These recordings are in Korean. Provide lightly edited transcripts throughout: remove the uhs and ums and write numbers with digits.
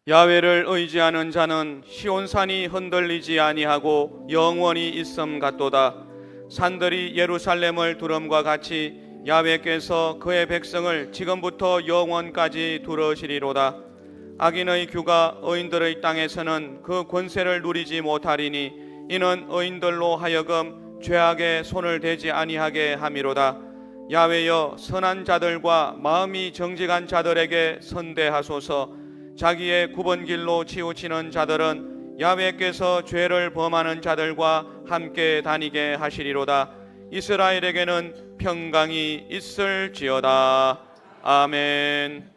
야훼를 의지하는 자는 시온산이 흔들리지 아니하고 영원히 있음 같도다. 산들이 예루살렘을 두름과 같이 야훼께서 그의 백성을 지금부터 영원까지 두르시리로다. 악인의 규가 의인들의 땅에서는 그 권세를 누리지 못하리니 이는 의인들로 하여금 죄악에 손을 대지 아니하게 함이로다. 야훼여, 선한 자들과 마음이 정직한 자들에게 선대하소서. 자기의 굽은 길로 치우치는 자들은 야훼께서 죄를 범하는 자들과 함께 다니게 하시리로다. 이스라엘에게는 평강이 있을지어다. 아멘.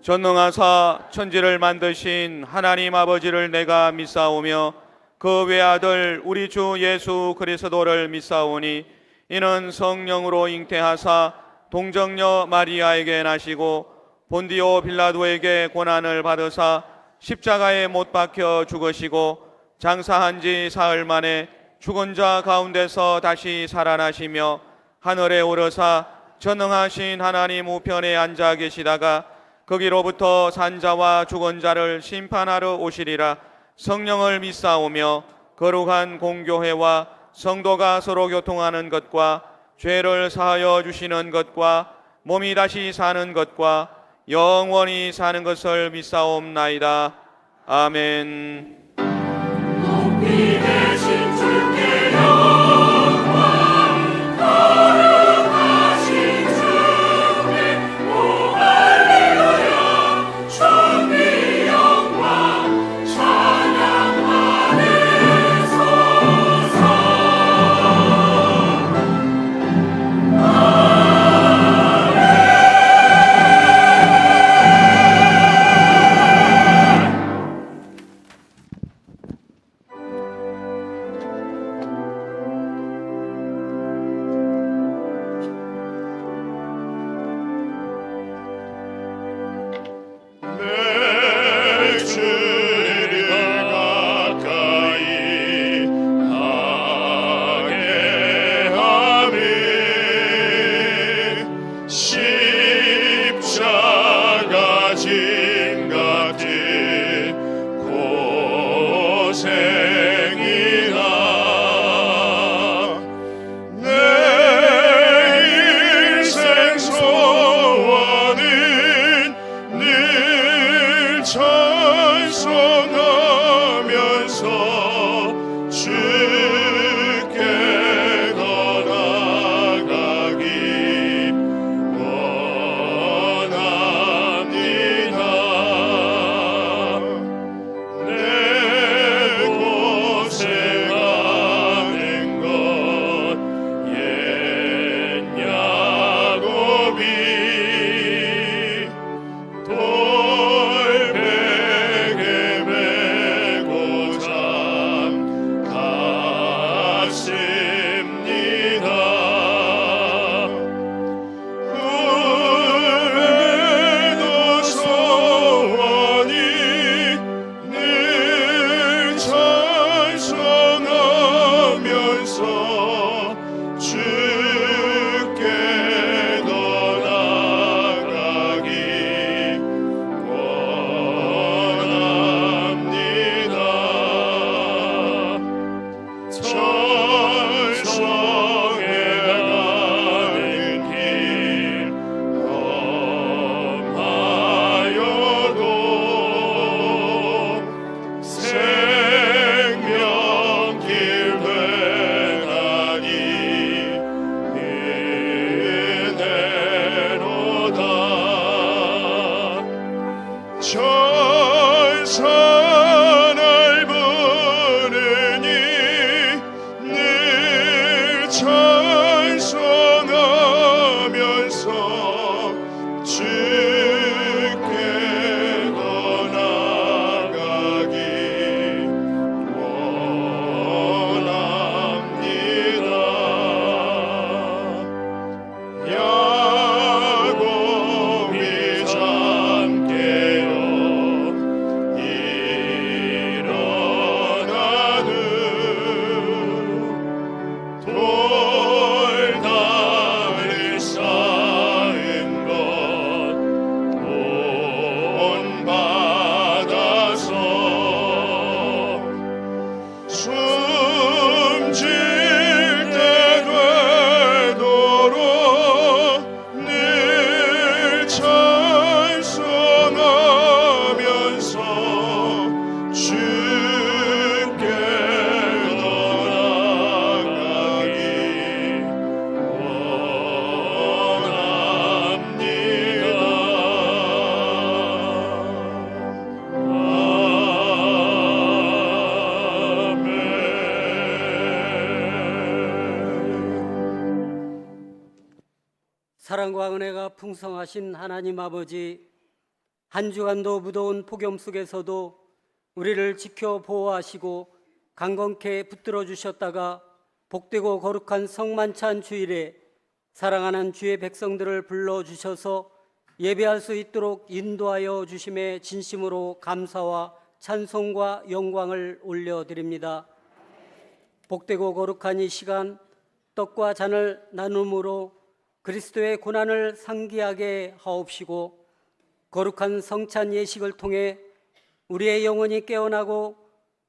전능하사 천지를 만드신 하나님 아버지를 내가 믿사오며 그 외아들 우리 주 예수 그리스도를 믿사오니 이는 성령으로 잉태하사 동정녀 마리아에게 나시고 본디오 빌라도에게 고난을 받으사 십자가에 못 박혀 죽으시고 장사한 지 사흘 만에 죽은 자 가운데서 다시 살아나시며 하늘에 오르사 전능하신 하나님 우편에 앉아 계시다가 거기로부터 산자와 죽은 자를 심판하러 오시리라. 성령을 믿사오며 거룩한 공교회와 성도가 서로 교통하는 것과 죄를 사하여 주시는 것과 몸이 다시 사는 것과 영원히 사는 것을 믿사옵나이다. 아멘. 높이 계신 주께 영광, 거룩하신 주께 오 할렐루야. 존귀 영광 찬양하소서. 사랑과 은혜가 풍성하신 하나님 아버지, 한 주간도 무더운 폭염 속에서도 우리를 지켜 보호하시고 강건케 붙들어 주셨다가 복되고 거룩한 성만찬 주일에 사랑하는 주의 백성들을 불러 주셔서 예배할 수 있도록 인도하여 주심에 진심으로 감사와 찬송과 영광을 올려드립니다. 복되고 거룩한 이 시간, 떡과 잔을 나눔으로 그리스도의 고난을 상기하게 하옵시고 거룩한 성찬 예식을 통해 우리의 영혼이 깨어나고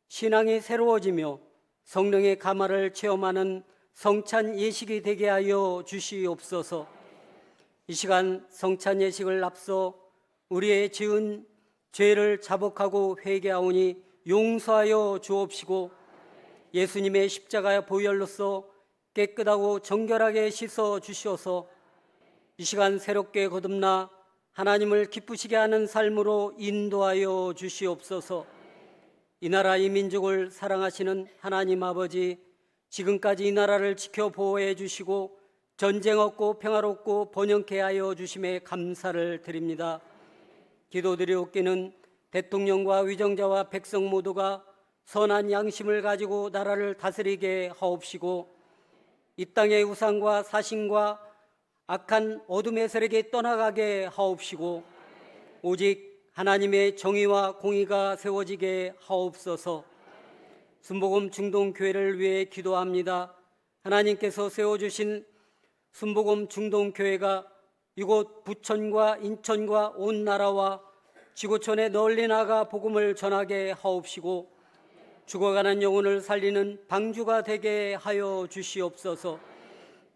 신앙이 새로워지며 성령의 감화를 체험하는 성찬 예식이 되게 하여 주시옵소서. 이 시간 성찬 예식을 앞서 우리의 지은 죄를 자복하고 회개하오니 용서하여 주옵시고 예수님의 십자가 보혈로서 깨끗하고 정결하게 씻어 주시어서 이 시간 새롭게 거듭나 하나님을 기쁘시게 하는 삶으로 인도하여 주시옵소서. 이 나라 이 민족을 사랑하시는 하나님 아버지, 지금까지 이 나라를 지켜 보호해 주시고 전쟁 없고 평화롭고 번영케 하여 주심에 감사를 드립니다. 기도드리옵기는 대통령과 위정자와 백성 모두가 선한 양심을 가지고 나라를 다스리게 하옵시고 이 땅의 우상과 사신과 악한 어둠의 세력이 떠나가게 하옵시고 오직 하나님의 정의와 공의가 세워지게 하옵소서. 순복음 중동교회를 위해 기도합니다. 하나님께서 세워주신 순복음 중동교회가 이곳 부천과 인천과 온 나라와 지구촌에 널리 나가 복음을 전하게 하옵시고 죽어가는 영혼을 살리는 방주가 되게 하여 주시옵소서.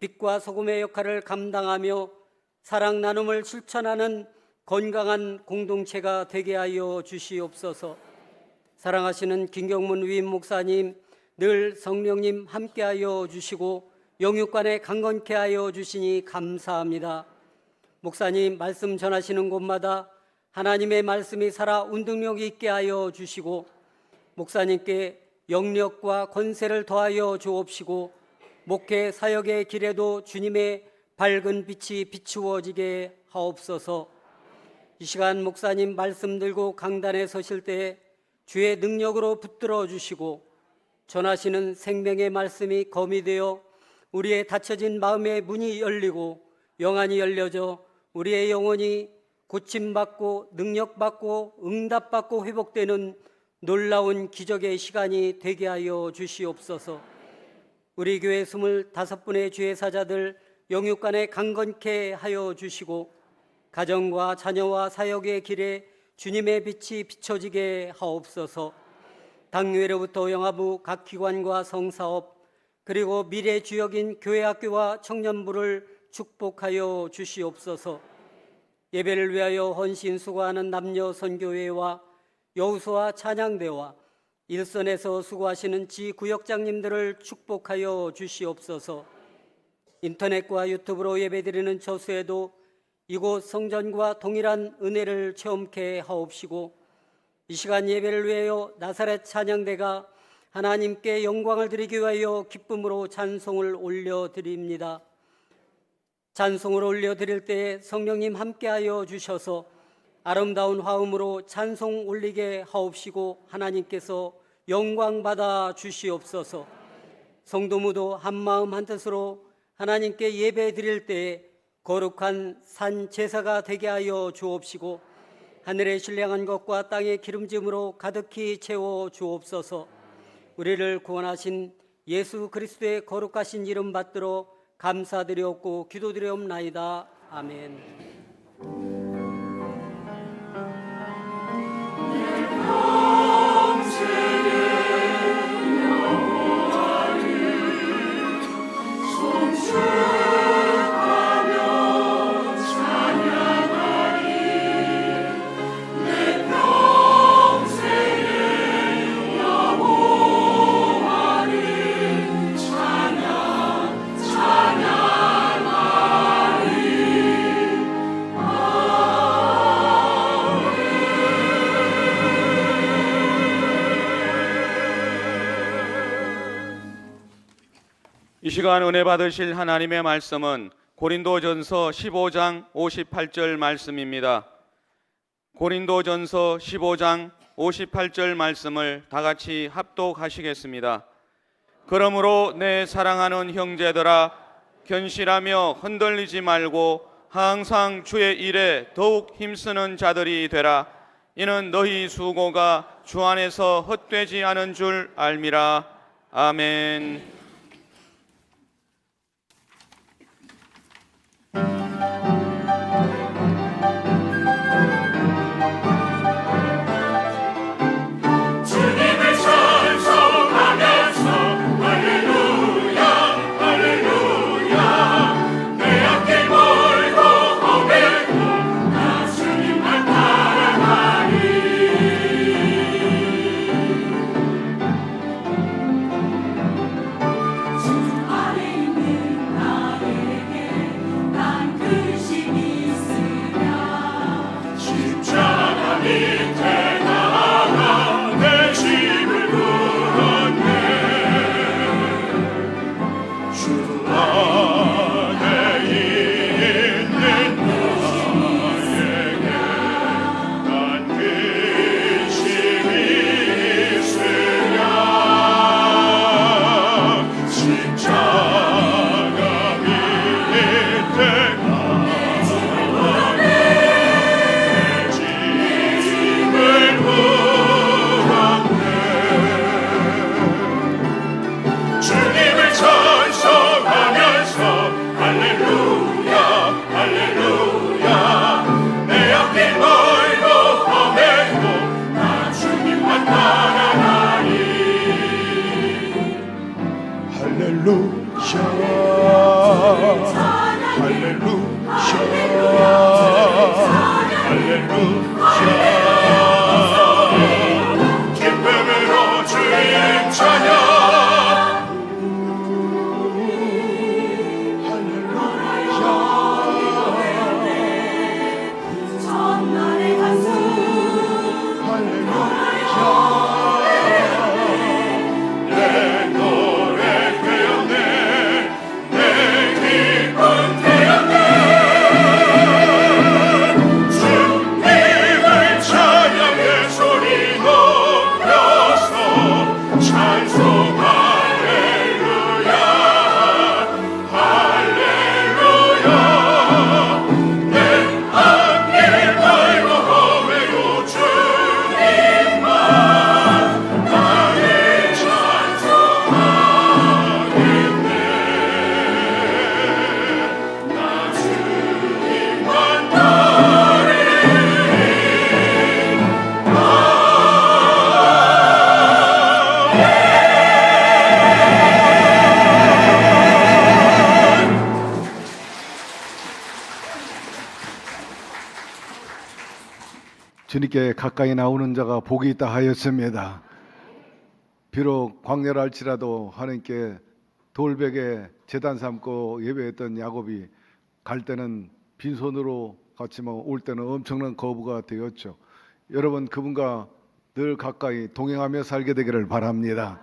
빛과 소금의 역할을 감당하며 사랑 나눔을 실천하는 건강한 공동체가 되게 하여 주시옵소서. 사랑하시는 김경문 위임 목사님, 늘 성령님 함께하여 주시고 영육간에 강건케 하여 주시니 감사합니다. 목사님 말씀 전하시는 곳마다 하나님의 말씀이 살아 운동력이 있게 하여 주시고 목사님께 영력과 권세를 더하여 주옵시고 목회 사역의 길에도 주님의 밝은 빛이 비추어지게 하옵소서. 이 시간 목사님 말씀 들고 강단에 서실 때 주의 능력으로 붙들어 주시고 전하시는 생명의 말씀이 검이 되어 우리의 닫혀진 마음의 문이 열리고 영안이 열려져 우리의 영혼이 고침받고 능력받고 응답받고 회복되는 놀라운 기적의 시간이 되게 하여 주시옵소서. 우리 교회 25분의 주의 사자들 영육간에 강건케 하여 주시고 가정과 자녀와 사역의 길에 주님의 빛이 비춰지게 하옵소서. 당회로부터 영화부 각 기관과 성사업 그리고 미래 주역인 교회학교와 청년부를 축복하여 주시옵소서. 예배를 위하여 헌신 수고하는 남녀 선교회와 여우수와 찬양대와 일선에서 수고하시는 지구역장님들을 축복하여 주시옵소서. 인터넷과 유튜브로 예배드리는 저수에도 이곳 성전과 동일한 은혜를 체험케 하옵시고 이 시간 예배를 위하여 나사렛 찬양대가 하나님께 영광을 드리기 위하여 기쁨으로 찬송을 올려드립니다. 찬송을 올려드릴 때에 성령님 함께하여 주셔서 아름다운 화음으로 찬송 올리게 하옵시고 하나님께서 영광 받아 주시옵소서. 성도무도 한마음 한뜻으로 하나님께 예배 드릴 때에 거룩한 산 제사가 되게 하여 주옵시고 하늘의 신령한 것과 땅의 기름짐으로 가득히 채워 주옵소서. 우리를 구원하신 예수 그리스도의 거룩하신 이름 받들어 감사드리옵고 기도드리옵나이다. 아멘. 이 시간 은혜 받으실 하나님의 말씀은 고린도전서 15장 58절 말씀입니다. 고린도전서 15장 58절 말씀을 다 같이 합독하시겠습니다. 그러므로 내 사랑하는 형제들아, 견실하며 흔들리지 말고 항상 주의 일에 더욱 힘쓰는 자들이 되라. 이는 너희 수고가 주 안에서 헛되지 않은 줄 알미라. 아멘. 주님을 찬송하면서 할렐루야 할렐루야 내 앞길 멀고 험해도 나 주님만 따라가리. 주 안에 있는 나에게 난 근심이 있으랴. 십자가 밑에 나가 내 짐을 풀었네. 주 안에 있는 나에게 난 근심이 있으랴. 십자가 밑에 내 짐을 풀었네. 주님을 찬송하면서 할렐루야 할렐루야 내 앞길 멀고 험해도 나 주님만 따라가리. 할렐루야 할렐루야 기쁨으로 주님 찬양. 전날의 간수 내 노래 되었네. 내 기쁨 되었네. 주님을 찬양해 소리 높여서 찬송 할렐루야 할렐루야 내 앞길 멀고 험해도 주님만 나의 찬송하겠네. 나 주님만 따르리. 주님께 가까이 나오는 자가 복이 있다 하였습니다. 비록 광야를 할지라도 하나님께 돌베개 제단 삼고 예배했던 야곱이 갈 때는 빈손으로 갔지만 올 때는 엄청난 거부가 되었죠. 여러분, 그분과 늘 가까이 동행하며 살게 되기를 바랍니다.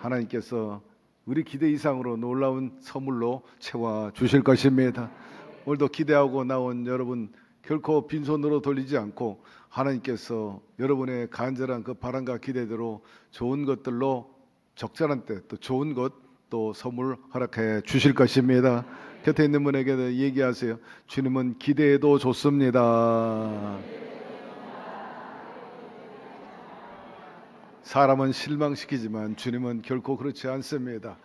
하나님께서 우리 기대 이상으로 놀라운 선물로 채워 주실 것입니다. 오늘도 기대하고 나온 여러분, 결코 빈손으로 돌리지 않고 하나님께서 여러분의 간절한 그 바람과 기대대로 좋은 것들로 적절한 때 또 좋은 것 또 선물 허락해 주실 것입니다. 곁에 있는 분에게 얘기하세요. 주님은 기대해도 좋습니다. 사람은 실망시키지만 주님은 결코 그렇지 않습니다.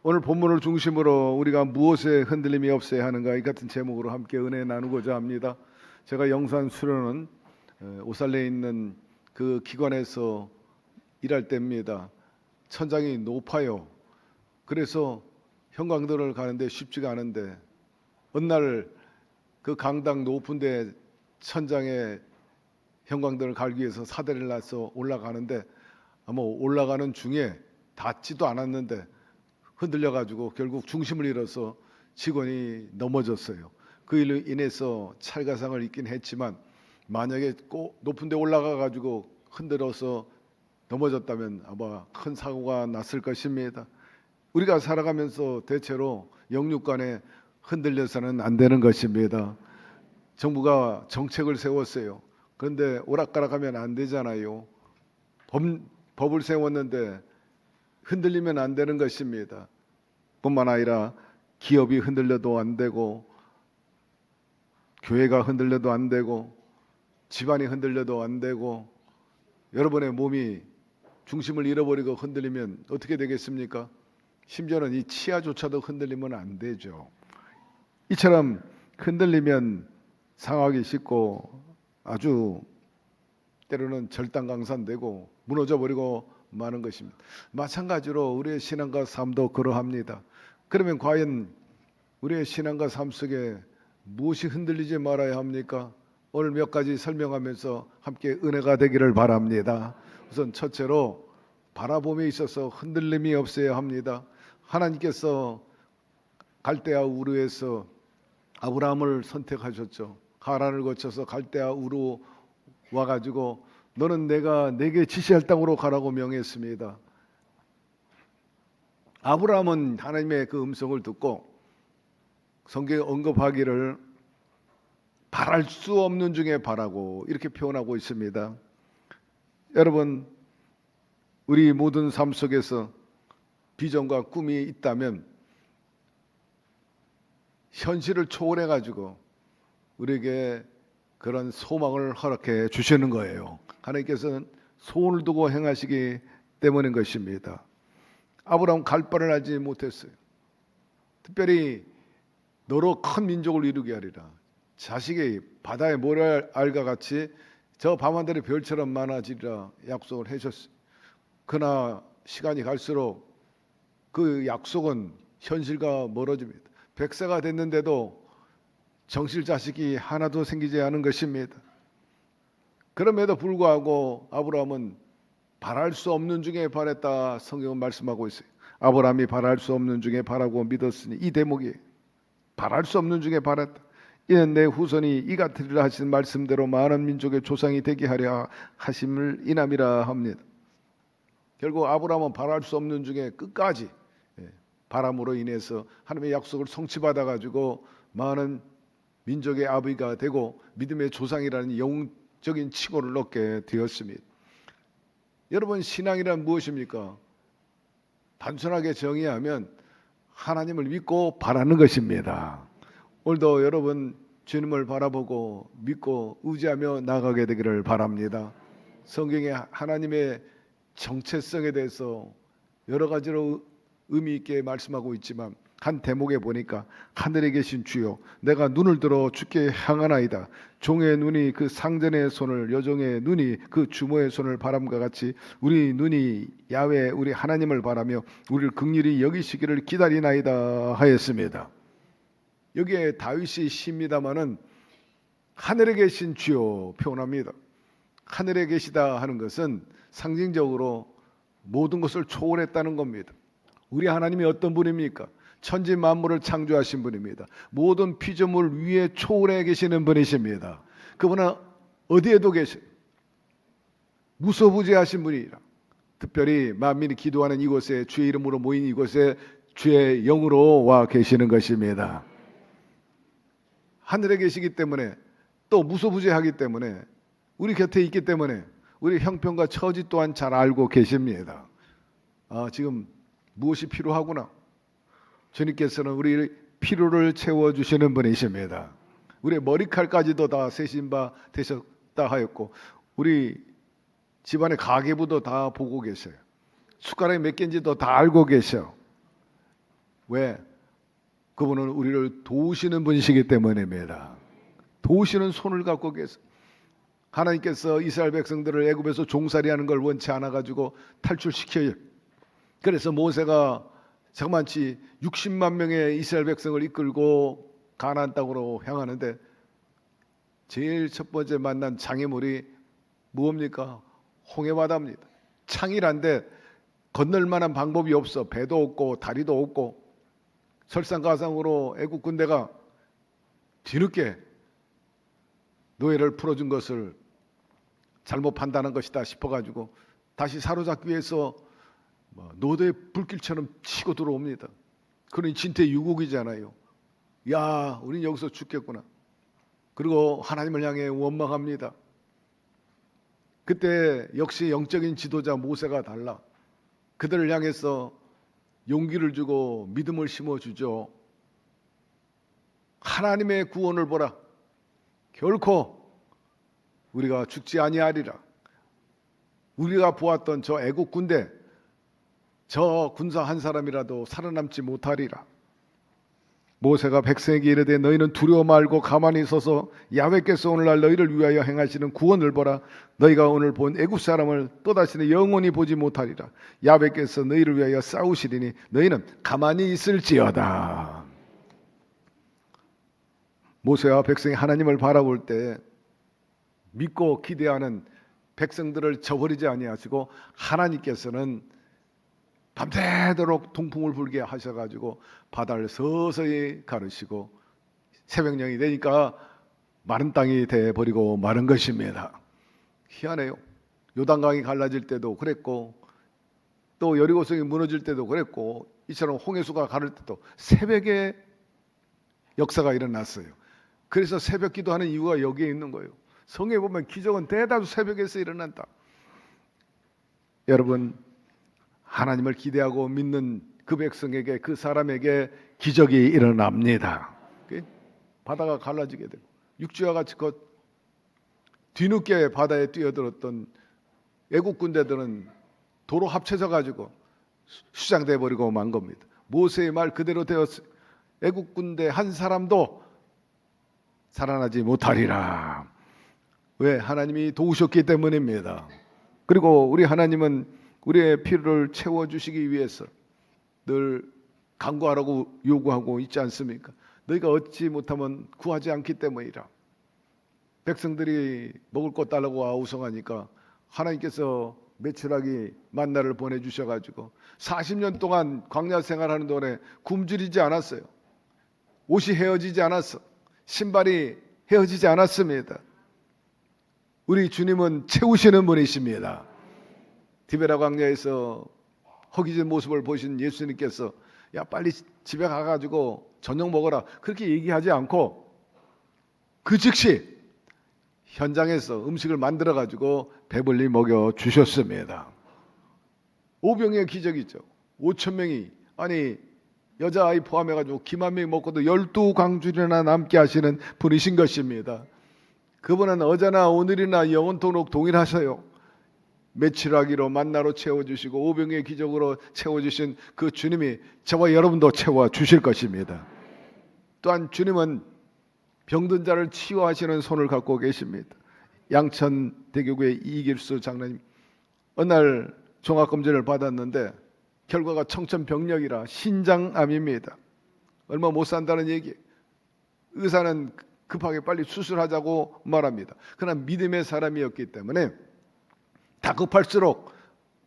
오늘 본문을 중심으로 우리가 무엇에 흔들림이 없어야 하는가, 이 같은 제목으로 함께 은혜 나누고자 합니다. 제가 영산 수련원 오살레에 있는 그 기관에서 일할 때입니다. 천장이 높아요. 그래서 형광등을 가는데 쉽지가 않은데 어느 날 그 강당 높은데 천장에 형광등을 갈기 위해서 사다리를 놔서 올라가는데 아마 올라가는 중에 닿지도 않았는데 흔들려 가지고 결국 중심을 잃어서 직원이 넘어졌어요. 그 일로 인해서 찰가상을 입긴 했지만 만약에 꼭 높은 데 올라가 가지고 흔들어서 넘어졌다면 아마 큰 사고가 났을 것입니다. 우리가 살아가면서 대체로 영육간에 흔들려서는 안 되는 것입니다. 정부가 정책을 세웠어요. 그런데 오락가락하면 안 되잖아요. 법을 세웠는데 흔들리면 안 되는 것입니다. 뿐만 아니라 기업이 흔들려도 안 되고, 교회가 흔들려도 안 되고, 집안이 흔들려도 안 되고, 여러분의 몸이 중심을 잃어버리고 흔들리면 어떻게 되겠습니까? 심지어는 이 치아조차도 흔들리면 안 되죠. 이처럼 흔들리면 상하기 쉽고 아주 때로는 절단강산되고 무너져버리고 마는 것입니다. 마찬가지로 우리의 신앙과 삶도 그러합니다. 그러면 과연 우리의 신앙과 삶 속에 무엇이 흔들리지 말아야 합니까? 오늘 몇 가지 설명하면서 함께 은혜가 되기를 바랍니다. 우선 첫째로 바라봄에 있어서 흔들림이 없어야 합니다. 하나님께서 갈대아 우르에서 아브라함을 선택하셨죠. 하란을 거쳐서 갈대아 우르 와가지고 너는 내가 내게 지시할 땅으로 가라고 명했습니다. 아브라함은 하나님의 그 음성을 듣고 성경에 언급하기를 바랄 수 없는 중에 바라고 이렇게 표현하고 있습니다. 여러분, 우리 모든 삶 속에서 비전과 꿈이 있다면 현실을 초월해 가지고 우리에게 그런 소망을 허락해 주시는 거예요. 하나님께서는 소원을 두고 행하시기 때문인 것입니다. 아브라함 갈 바를 알지 못했어요. 특별히 너로 큰 민족을 이루게 하리라. 자식이 바다의 모래알과 같이 저 밤하늘의 별처럼 많아지리라 약속을 해줬어요. 그러나 시간이 갈수록 그 약속은 현실과 멀어집니다. 100세가 됐는데도 정실 자식이 하나도 생기지 않은 것입니다. 그럼에도 불구하고 아브라함은 바랄 수 없는 중에 바랬다 성경은 말씀하고 있어요. 아브라함이 바랄 수 없는 중에 바라고 믿었으니 이 대목이 바랄 수 없는 중에 바랬다. 이는 내 후손이 이 같으리라 하신 말씀대로 많은 민족의 조상이 되게 하려 하심을 인함이라 합니다. 결국 아브라함은 바랄 수 없는 중에 끝까지 바람으로 인해서 하나님의 약속을 성취받아 가지고 많은 민족의 아비가 되고 믿음의 조상이라는 영적인 칭호를 얻게 되었습니다. 여러분, 신앙이란 무엇입니까? 단순하게 정의하면 하나님을 믿고 바라는 것입니다. 오늘도 여러분 주님을 바라보고 믿고 의지하며 나가게 되기를 바랍니다. 성경에 하나님의 정체성에 대해서 여러 가지로 의미 있게 말씀하고 있지만 한 대목에 보니까 하늘에 계신 주여 내가 눈을 들어 주께 향하나이다. 종의 눈이 그 상전의 손을 여종의 눈이 그 주모의 손을 바람과 같이 우리 눈이 야훼 우리 하나님을 바라며 우리를 긍휼히 여기시기를 기다리나이다 하였습니다. 여기에 다윗이 시입니다마는 하늘에 계신 주여 표현합니다. 하늘에 계시다 하는 것은 상징적으로 모든 것을 초월했다는 겁니다. 우리 하나님이 어떤 분입니까? 천지 만물을 창조하신 분입니다. 모든 피조물 위에 초월해 계시는 분이십니다. 그분은 어디에도 계셔요. 무소부재하신 분이라. 특별히 만민이 기도하는 이곳에 주의 이름으로 모인 이곳에 주의 영으로 와 계시는 것입니다. 하늘에 계시기 때문에 또 무소부재하기 때문에 우리 곁에 있기 때문에 우리 형편과 처지 또한 잘 알고 계십니다. 지금 무엇이 필요하구나. 주님께서는 우리 필요를 채워주시는 분이십니다. 우리 머리칼까지도 다 세신 바 되셨다 하였고 우리 집안의 가계부도 다 보고 계셔요. 숟가락이 몇 개인지도 다 알고 계셔. 왜? 그분은 우리를 도우시는 분이시기 때문입니다. 도우시는 손을 갖고 계세요. 하나님께서 이스라엘 백성들을 애굽에서 종살이하는 걸 원치 않아 가지고 탈출시켜요. 그래서 모세가 자그만치 60만 명의 이스라엘 백성을 이끌고 가나안 땅으로 향하는데 제일 첫 번째 만난 장애물이 무엇입니까? 홍해바다입니다. 창이란데 건널 만한 방법이 없어. 배도 없고 다리도 없고 설상가상으로 애국 군대가 뒤늦게 노예를 풀어준 것을 잘못 판단한 것이다 싶어가지고 다시 사로잡기 위해서 노도의 불길처럼 치고 들어옵니다. 그러니 진퇴유곡이잖아요. 야, 우린 여기서 죽겠구나. 그리고 하나님을 향해 원망합니다. 그때 역시 영적인 지도자 모세가 달라. 그들을 향해서 용기를 주고 믿음을 심어주죠. 하나님의 구원을 보라. 결코 우리가 죽지 아니하리라. 우리가 보았던 저 애국 군대, 저 군사 한 사람이라도 살아남지 못하리라. 모세가 백성에게 이르되 너희는 두려워 말고 가만히 서서 야훼께서 오늘날 너희를 위하여 행하시는 구원을 보라. 너희가 오늘 본 애국 사람을 또다시는 영원히 보지 못하리라. 야훼께서 너희를 위하여 싸우시리니 너희는 가만히 있을지어다. 모세와 백성이 하나님을 바라볼 때 믿고 기대하는 백성들을 저버리지 아니하시고 하나님께서는 밤새도록 동풍을 불게 하셔가지고 바다를 서서히 가르시고 새벽녘이 되니까 마른 땅이 돼버리고 마른 것입니다. 희한해요. 요단강이 갈라질 때도 그랬고 또 여리고성이 무너질 때도 그랬고 이처럼 홍해수가 가를 때도 새벽에 역사가 일어났어요. 그래서 새벽 기도하는 이유가 여기에 있는 거예요. 성에 보면 기적은 대다수 새벽에서 일어난다. 여러분, 하나님을 기대하고 믿는 그 백성에게, 그 사람에게 기적이 일어납니다. 바다가 갈라지게 되고 육지와 같이 뒤늦게 바다에 뛰어들었던 애국 군대들은 도로 합쳐져 가지고 수장돼 버리고 만 겁니다. 모세의 말 그대로 되었어요. 애국 군대 한 사람도 살아나지 못하리라. 왜? 하나님이 도우셨기 때문입니다. 그리고 우리 하나님은 우리의 필요를 채워주시기 위해서 늘 간구하라고 요구하고 있지 않습니까? 너희가 얻지 못하면 구하지 않기 때문이라. 백성들이 먹을 것 달라고 아우성하니까 하나님께서 메추라기 만나를 보내주셔가지고 40년 동안 광야 생활하는 동안에 굶주리지 않았어요. 옷이 헤어지지 않았어. 신발이 헤어지지 않았습니다. 우리 주님은 채우시는 분이십니다. 디베라 광야에서 허기진 모습을 보신 예수님께서 야 빨리 집에 가가지고 저녁 먹어라 그렇게 얘기하지 않고 그 즉시 현장에서 음식을 만들어 가지고 배불리 먹여 주셨습니다. 오병이의 기적이죠. 5천 명이 아니 여자아이 포함해가지고 기만 명이 먹고도 12광주리나 남게 하시는 분이신 것입니다. 그분은 어제나 오늘이나 영원토록 동일하셔요. 메추라기로 만나로 채워주시고 오병이의 기적으로 채워주신 그 주님이 저와 여러분도 채워주실 것입니다. 또한 주님은 병든 자를 치유하시는 손을 갖고 계십니다. 양천대교구의 이길수 장로님 어느 날 종합검진을 받았는데 결과가 청천벽력이라 신장암입니다. 얼마 못 산다는 얘기. 의사는 급하게 빨리 수술하자고 말합니다. 그러나 믿음의 사람이었기 때문에 다급할수록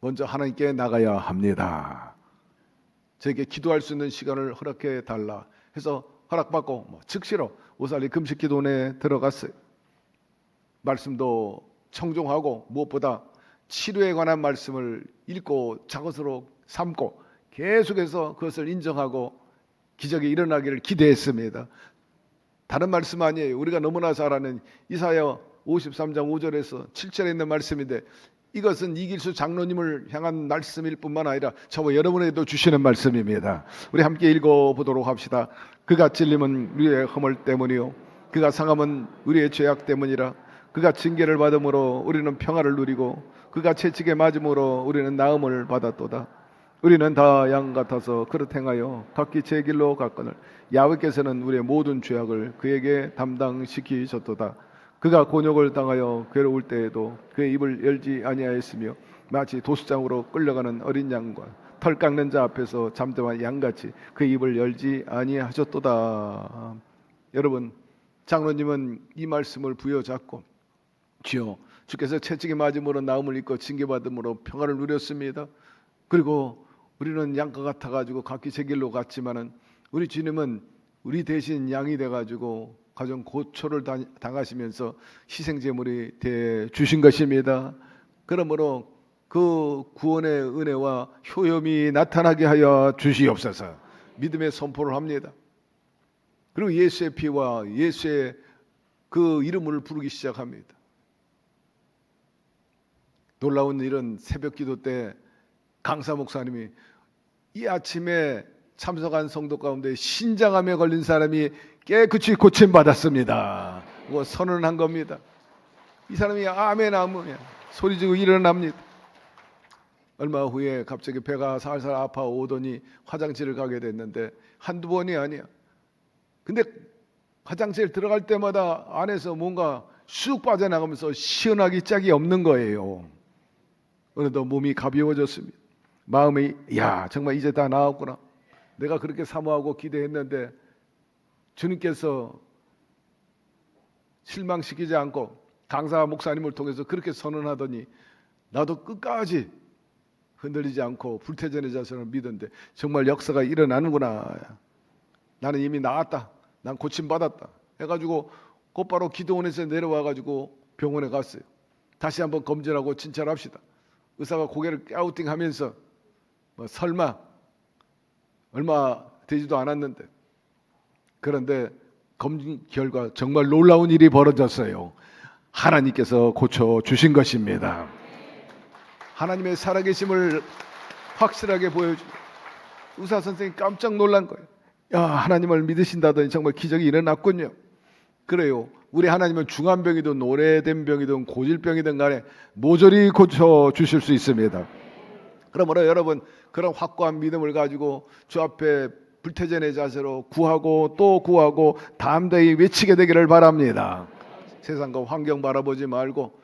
먼저 하나님께 나가야 합니다. 저에게 기도할 수 있는 시간을 허락해 달라 해서 허락받고 즉시로 오살리 금식기도원에 들어갔어요. 말씀도 청종하고 무엇보다 치료에 관한 말씀을 읽고 작것으로 삼고 계속해서 그것을 인정하고 기적이 일어나기를 기대했습니다. 다른 말씀 아니에요. 우리가 너무나 잘 아는 이사야 53장 5절에서 7절에 있는 말씀인데 이것은 이길수 장로님을 향한 말씀일 뿐만 아니라 저와 여러분에게도 주시는 말씀입니다. 우리 함께 읽어보도록 합시다. 그가 찔림은 우리의 허물 때문이요 그가 상함은 우리의 죄악 때문이라. 그가 징계를 받음으로 우리는 평화를 누리고 그가 채찍에 맞음으로 우리는 나음을 받았도다. 우리는 다 양 같아서 그릇 행하여 각기 제 길로 갔거늘 야훼께서는 우리의 모든 죄악을 그에게 담당시키셨도다. 그가 곤욕을 당하여 괴로울 때에도 그의 입을 열지 아니하였으며 마치 도수장으로 끌려가는 어린 양과 털 깎는 자 앞에서 잠잠한 양같이 그의 입을 열지 아니하셨도다. 여러분, 장로님은 이 말씀을 부여잡고 주여 주께서 채찍에 맞음으로 나음을 입고 징계받음으로 평화를 누렸습니다. 그리고 우리는 양과 같아가지고 각기 제 길로 갔지만은 우리 주님은 우리 대신 양이 돼가지고 가정 고초를 당하시면서 희생제물이 돼 주신 것입니다. 그러므로 그 구원의 은혜와 효염이 나타나게 하여 주시옵소서. 믿음의 선포를 합니다. 그리고 예수의 피와 예수의 그 이름을 부르기 시작합니다. 놀라운 일은 새벽 기도 때 강사 목사님이 이 아침에 참석한 성도 가운데 신장암에 걸린 사람이 깨끗이 고침받았습니다. 그거 선언한 겁니다. 이 사람이 아멘 아멘 소리 지르고 일어납니다. 얼마 후에 갑자기 배가 살살 아파오더니 화장실을 가게 됐는데 한두 번이 아니야. 근데 화장실 들어갈 때마다 안에서 뭔가 쑥 빠져나가면서 시원하기 짝이 없는 거예요. 어느덧 몸이 가벼워졌습니다. 마음이 야 정말 이제 다 나았구나. 내가 그렇게 사모하고 기대했는데 주님께서 실망시키지 않고 강사 목사님을 통해서 그렇게 선언하더니 나도 끝까지 흔들리지 않고 불태전의 자세를 믿었는데 정말 역사가 일어나는구나. 나는 이미 나았다. 난 고침받았다. 해가지고 곧바로 기도원에서 내려와가지고 병원에 갔어요. 다시 한번 검진하고 진찰합시다. 의사가 고개를 갸우팅하면서 뭐 설마 얼마 되지도 않았는데 그런데 검진 결과 정말 놀라운 일이 벌어졌어요. 하나님께서 고쳐주신 것입니다. 하나님의 살아계심을 확실하게 보여주고 의사 선생님이 깜짝 놀란 거예요. 야 하나님을 믿으신다더니 정말 기적이 일어났군요. 그래요. 우리 하나님은 중한 병이든 오래된 병이든 고질병이든 간에 모조리 고쳐주실 수 있습니다. 그러므로 여러분 그런 확고한 믿음을 가지고 주 앞에 불태전의 자세로 구하고 또 구하고 담대히 외치게 되기를 바랍니다. 세상과 환경 바라보지 말고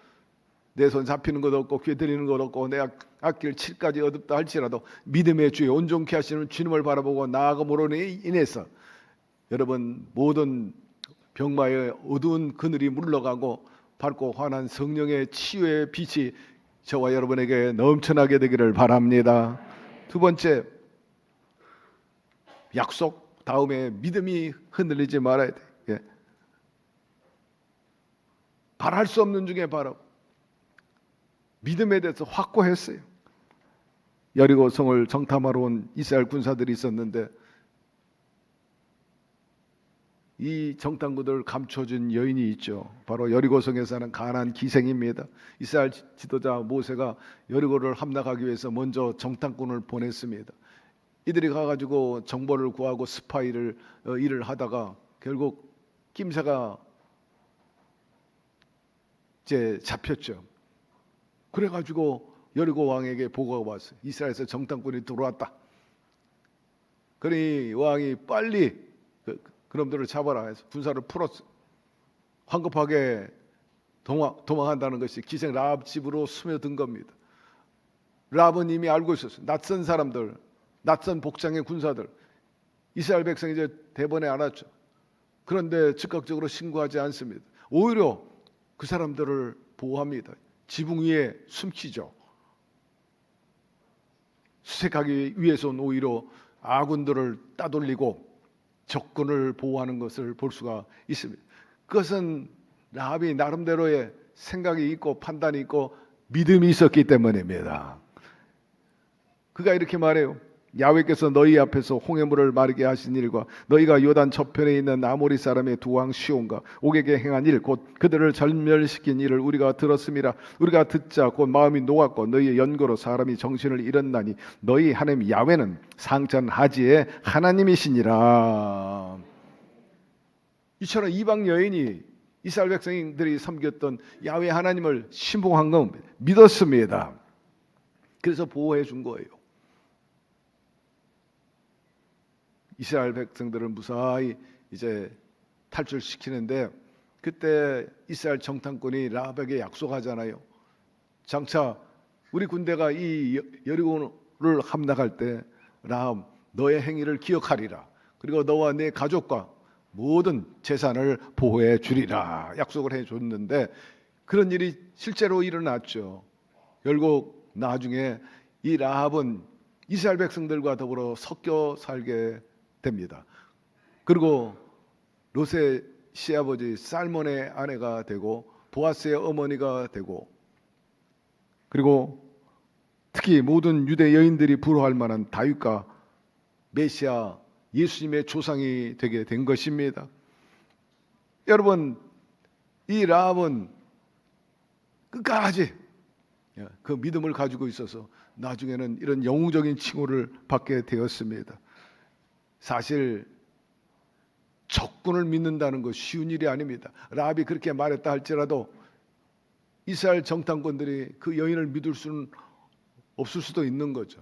내 손 잡히는 것 없고 귀 들리는 것 없고 내 앞길 칠까지 어둡다 할지라도 믿음의 주에 온전케 하시는 주님을 바라보고 나아감으로 인해서 여러분 모든 병마의 어두운 그늘이 물러가고 밝고 환한 성령의 치유의 빛이 저와 여러분에게 넘쳐나게 되기를 바랍니다. 두 번째, 약속 다음에 믿음이 흔들리지 말아야 돼. 예. 바랄 수 없는 중에 바라고 믿음에 대해서 확고했어요. 여리고 성을 정탐하러 온 이스라엘 군사들이 있었는데 이 정탐꾼들을 감춰준 여인이 있죠. 바로 여리고 성에 사는 가나안 기생입니다. 이스라엘 지도자 모세가 여리고를 함락하기 위해서 먼저 정탐꾼을 보냈습니다. 이들이 가가지고 정보를 구하고 스파이를 일을 하다가 결국 낌새가 이제 잡혔죠. 그래가지고 여리고 왕에게 보고가 왔어요. 이스라엘에서 정탐꾼이 들어왔다. 그러니 왕이 빨리 그놈들을 잡아라 해서 군사를 풀었어. 황급하게 도망한다는 것이 기생 라합 집으로 스며든 겁니다. 라합은 이미 알고 있었어요. 낯선 사람들, 낯선 복장의 군사들. 이스라엘 백성이 이제 대번에 알았죠. 그런데 즉각적으로 신고하지 않습니다. 오히려 그 사람들을 보호합니다. 지붕 위에 숨기죠. 수색하기 위해서는 오히려 아군들을 따돌리고 적군을 보호하는 것을 볼 수가 있습니다. 그것은 라합이 나름대로의 생각이 있고 판단이 있고 믿음이 있었기 때문입니다. 그가 이렇게 말해요. 야훼께서 너희 앞에서 홍해물을 마르게 하신 일과 너희가 요단 저편에 있는 아모리 사람의 두 왕 시온과 옥에게 행한 일 곧 그들을 절멸시킨 일을 우리가 들었음이라. 우리가 듣자 곧 마음이 녹았고 너희의 연고로 사람이 정신을 잃었나니 너희 하나님 야훼는 상천하지의 하나님이시니라. 이처럼 이방 여인이 이스라엘 백성들이 섬겼던 야훼 하나님을 신봉한 건 믿었습니다. 그래서 보호해 준 거예요. 이스라엘 백성들을 무사히 이제 탈출시키는데 그때 이스라엘 정탐꾼이 라합에게 약속하잖아요. 장차 우리 군대가 이 여리고를 함락할 때 라합 너의 행위를 기억하리라. 그리고 너와 네 가족과 모든 재산을 보호해 주리라 약속을 해줬는데 그런 일이 실제로 일어났죠. 결국 나중에 이 라합은 이스라엘 백성들과 더불어 섞여 살게 됩니다. 그리고 롯의 시아버지 살몬의 아내가 되고 보아스의 어머니가 되고 그리고 특히 모든 유대 여인들이 부러워할 만한 다윗과 메시아 예수님의 조상이 되게 된 것입니다. 여러분, 이 라합은 끝까지 그 믿음을 가지고 있어서 나중에는 이런 영웅적인 칭호를 받게 되었습니다. 사실 적군을 믿는다는 것 쉬운 일이 아닙니다. 라합이 그렇게 말했다 할지라도 이스라엘 정탐꾼들이 그 여인을 믿을 수는 없을 수도 있는 거죠.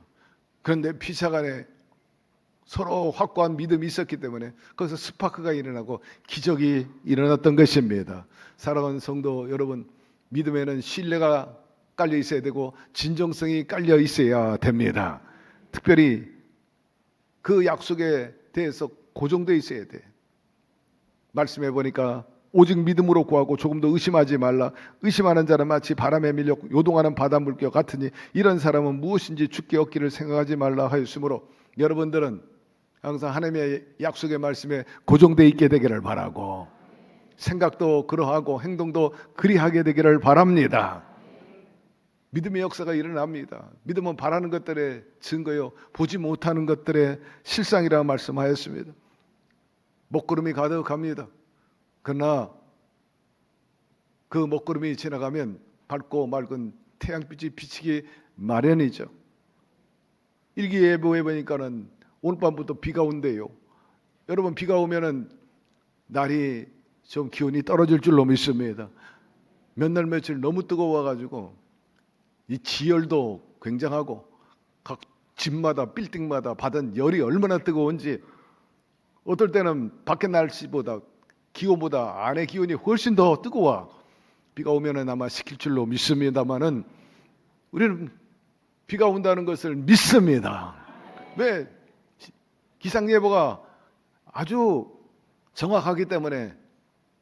그런데 피차간에 서로 확고한 믿음이 있었기 때문에 거기서 스파크가 일어나고 기적이 일어났던 것입니다. 사랑하는 성도 여러분, 믿음에는 신뢰가 깔려 있어야 되고 진정성이 깔려 있어야 됩니다. 특별히 그 약속에 대해서 고정되어 있어야 돼. 말씀해 보니까 오직 믿음으로 구하고 조금 더 의심하지 말라. 의심하는 자는 마치 바람에 밀려 요동하는 바닷물결 같으니 이런 사람은 무엇인지 주께 얻기를 생각하지 말라 하였으므로 여러분들은 항상 하나님의 약속의 말씀에 고정되어 있게 되기를 바라고 생각도 그러하고 행동도 그리하게 되기를 바랍니다. 믿음의 역사가 일어납니다. 믿음은 바라는 것들의 증거요 보지 못하는 것들의 실상이라 말씀하였습니다. 먹구름이 가득합니다. 그러나 그 먹구름이 지나가면 밝고 맑은 태양빛이 비치기 마련이죠. 일기예보에 보니까는 오늘 밤부터 비가 온대요. 여러분, 비가 오면은 날이 좀 기온이 떨어질 줄로 믿습니다. 몇 날 며칠 너무 뜨거워가지고 이 지열도 굉장하고 각 집마다 빌딩마다 받은 열이 얼마나 뜨거운지 어떨 때는 밖의 날씨보다 기온보다 안의 기온이 훨씬 더 뜨거워. 비가 오면은 아마 식힐 줄로 믿습니다만은 우리는 비가 온다는 것을 믿습니다. 왜? 기상예보가 아주 정확하기 때문에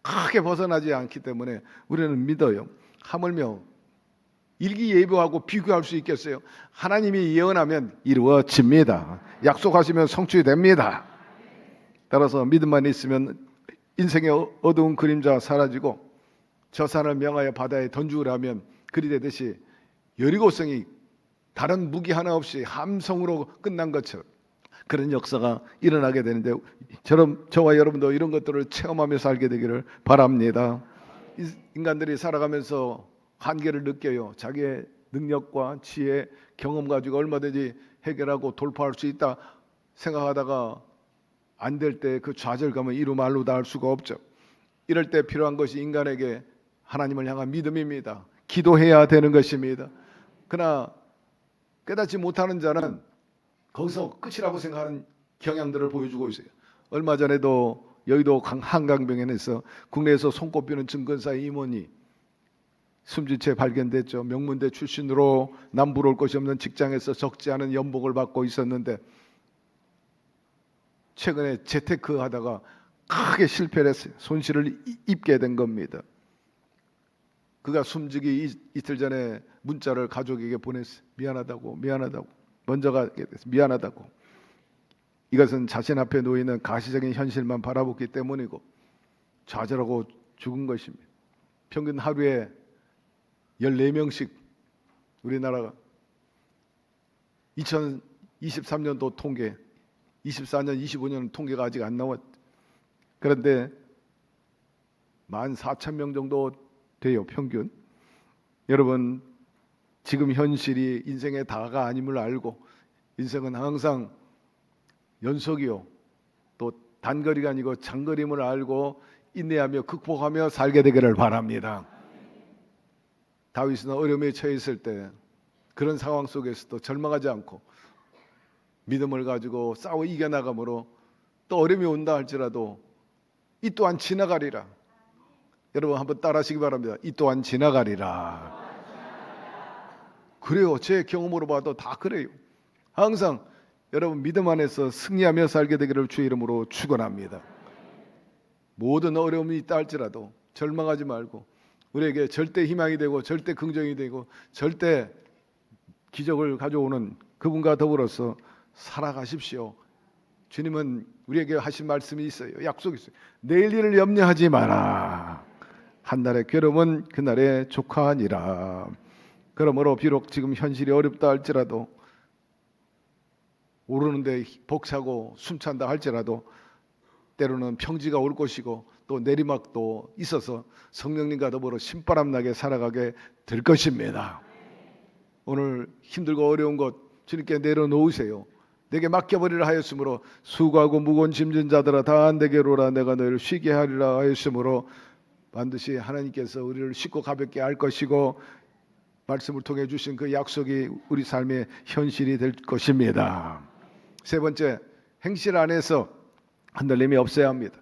크게 벗어나지 않기 때문에 우리는 믿어요. 하물며 일기예보하고 비교할 수 있겠어요? 하나님이 예언하면 이루어집니다. 약속하시면 성취됩니다. 따라서 믿음만 있으면 인생의 어두운 그림자 사라지고 저 산을 명하여 바다에 던지우라 하면 그리 되듯이 여리고성이 다른 무기 하나 없이 함성으로 끝난 것처럼 그런 역사가 일어나게 되는데 저와 여러분도 이런 것들을 체험하며 살게 되기를 바랍니다. 인간들이 살아가면서 한계를 느껴요. 자기의 능력과 지혜, 경험 가지고 얼마든지 해결하고 돌파할 수 있다 생각하다가 안 될 때 그 좌절감은 이루 말로 다 할 수가 없죠. 이럴 때 필요한 것이 인간에게 하나님을 향한 믿음입니다. 기도해야 되는 것입니다. 그러나 깨닫지 못하는 자는 거기서 끝이라고 생각하는 경향들을 보여주고 있어요. 얼마 전에도 여의도 한강병원에서 국내에서 손꼽히는 증권사 임원이 숨진 채 발견됐죠. 명문대 출신으로 남부로 올 것이 없는 직장에서 적지 않은 연봉을 받고 있었는데 최근에 재테크 하다가 크게 실패를 했어요. 손실을 입게 된 겁니다. 그가 숨지기 이틀 전에 문자를 가족에게 보냈어요. 미안하다고 먼저 가게 됐어요. 미안하다고. 이것은 자신 앞에 놓이는 가시적인 현실만 바라보기 때문이고 좌절하고 죽은 것입니다. 평균 하루에 14명씩 우리나라가 2023년도 통계 24년, 25년 통계가 아직 안 나왔. 그런데 14,000명 정도 돼요, 평균. 여러분, 지금 현실이 인생의 다가 아님을 알고 인생은 항상 연속이요. 또 단거리가 아니고 장거리임을 알고 인내하며 극복하며 살게 되기를 바랍니다. 다윗은 어려움에 처해 있을 때 그런 상황 속에서도 절망하지 않고 믿음을 가지고 싸워 이겨나가므로 또 어려움이 온다 할지라도 이 또한 지나가리라. 여러분 한번 따라하시기 바랍니다. 이 또한 지나가리라. 그래요. 제 경험으로 봐도 다 그래요. 항상 여러분 믿음 안에서 승리하며 살게 되기를 주의 이름으로 축원합니다. 모든 어려움이 있다 할지라도 절망하지 말고 우리에게 절대 희망이 되고 절대 긍정이 되고 절대 기적을 가져오는 그분과 더불어서 살아가십시오. 주님은 우리에게 하신 말씀이 있어요. 약속이 있어요. 내일 일을 염려하지 마라. 한날의 괴로움은 그날의 조카니라. 그러므로 비록 지금 현실이 어렵다 할지라도 오르는데 벅차고 숨찬다 할지라도 때로는 평지가 올 것이고 또 내리막도 있어서 성령님과 더불어 신바람 나게 살아가게 될 것입니다. 오늘 힘들고 어려운 것 주님께 내려놓으세요. 내게 맡겨버리라 하였으므로 수고하고 무거운 짐진 자들아 다 내게로 오라 내가 너희를 쉬게 하리라 하였으므로 반드시 하나님께서 우리를 쉽고 가볍게 할 것이고 말씀을 통해 주신 그 약속이 우리 삶의 현실이 될 것입니다. 세 번째, 행실 안에서 흔들림이 없어야 합니다.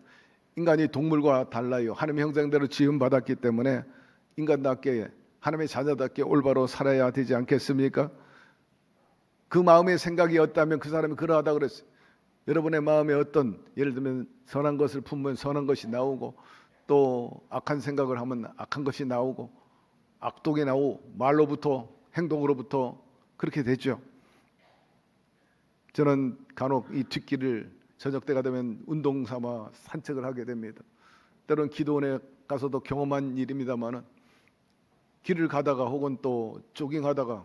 인간이 동물과 달라요. 하나님의 형상대로 지음받았기 때문에 인간답게 하나님의 자녀답게 올바로 살아야 되지 않겠습니까? 그 마음의 생각이 없다면 그 사람이 그러하다 그랬어요. 여러분의 마음에 어떤 예를 들면 선한 것을 품으면 선한 것이 나오고 또 악한 생각을 하면 악한 것이 나오고 악독이 나오고 말로부터 행동으로부터 그렇게 되죠. 저는 간혹 이 뒷길을 저녁 때가 되면 운동 삼아 산책을 하게 됩니다. 때로는 기도원에 가서도 경험한 일입니다만은 길을 가다가 혹은 또 조깅하다가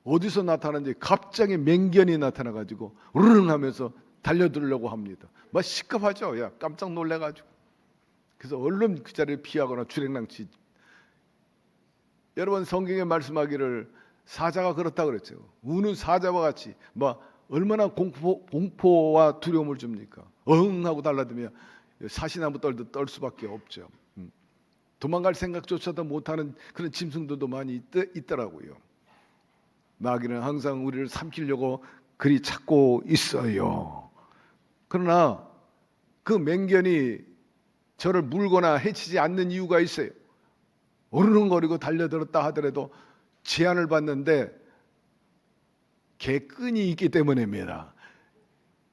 어디서 나타나는지 갑자기 맹견이 나타나가지고 우르릉 하면서 달려들려고 합니다. 막 시급하죠. 야, 깜짝 놀래가지고. 그래서 얼른 그 자리를 피하거나 주랭랑치. 여러분 성경에 말씀하기를 사자가 그렇다 그랬죠. 우는 사자와 같이 막 얼마나 공포와 두려움을 줍니까? 하고 달라들면 사시나무 떨듯 떨 수밖에 없죠. 도망갈 생각조차도 못하는 그런 짐승들도 많이 있더라고요. 마귀는 항상 우리를 삼키려고 그리 찾고 있어요. 그러나 그 맹견이 저를 물거나 해치지 않는 이유가 있어요. 어르렁거리고 달려들었다 하더라도 제한을 받는데 개끈이 있기 때문입니다.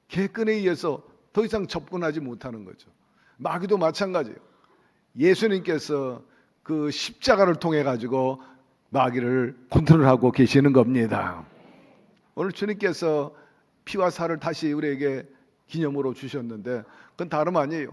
개끈에 의해서 더 이상 접근하지 못하는 거죠. 마귀도 마찬가지예요. 예수님께서 그 십자가를 통해 가지고 마귀를 컨트롤하고 계시는 겁니다. 오늘 주님께서 피와 살을 다시 우리에게 기념으로 주셨는데 그건 다름 아니에요.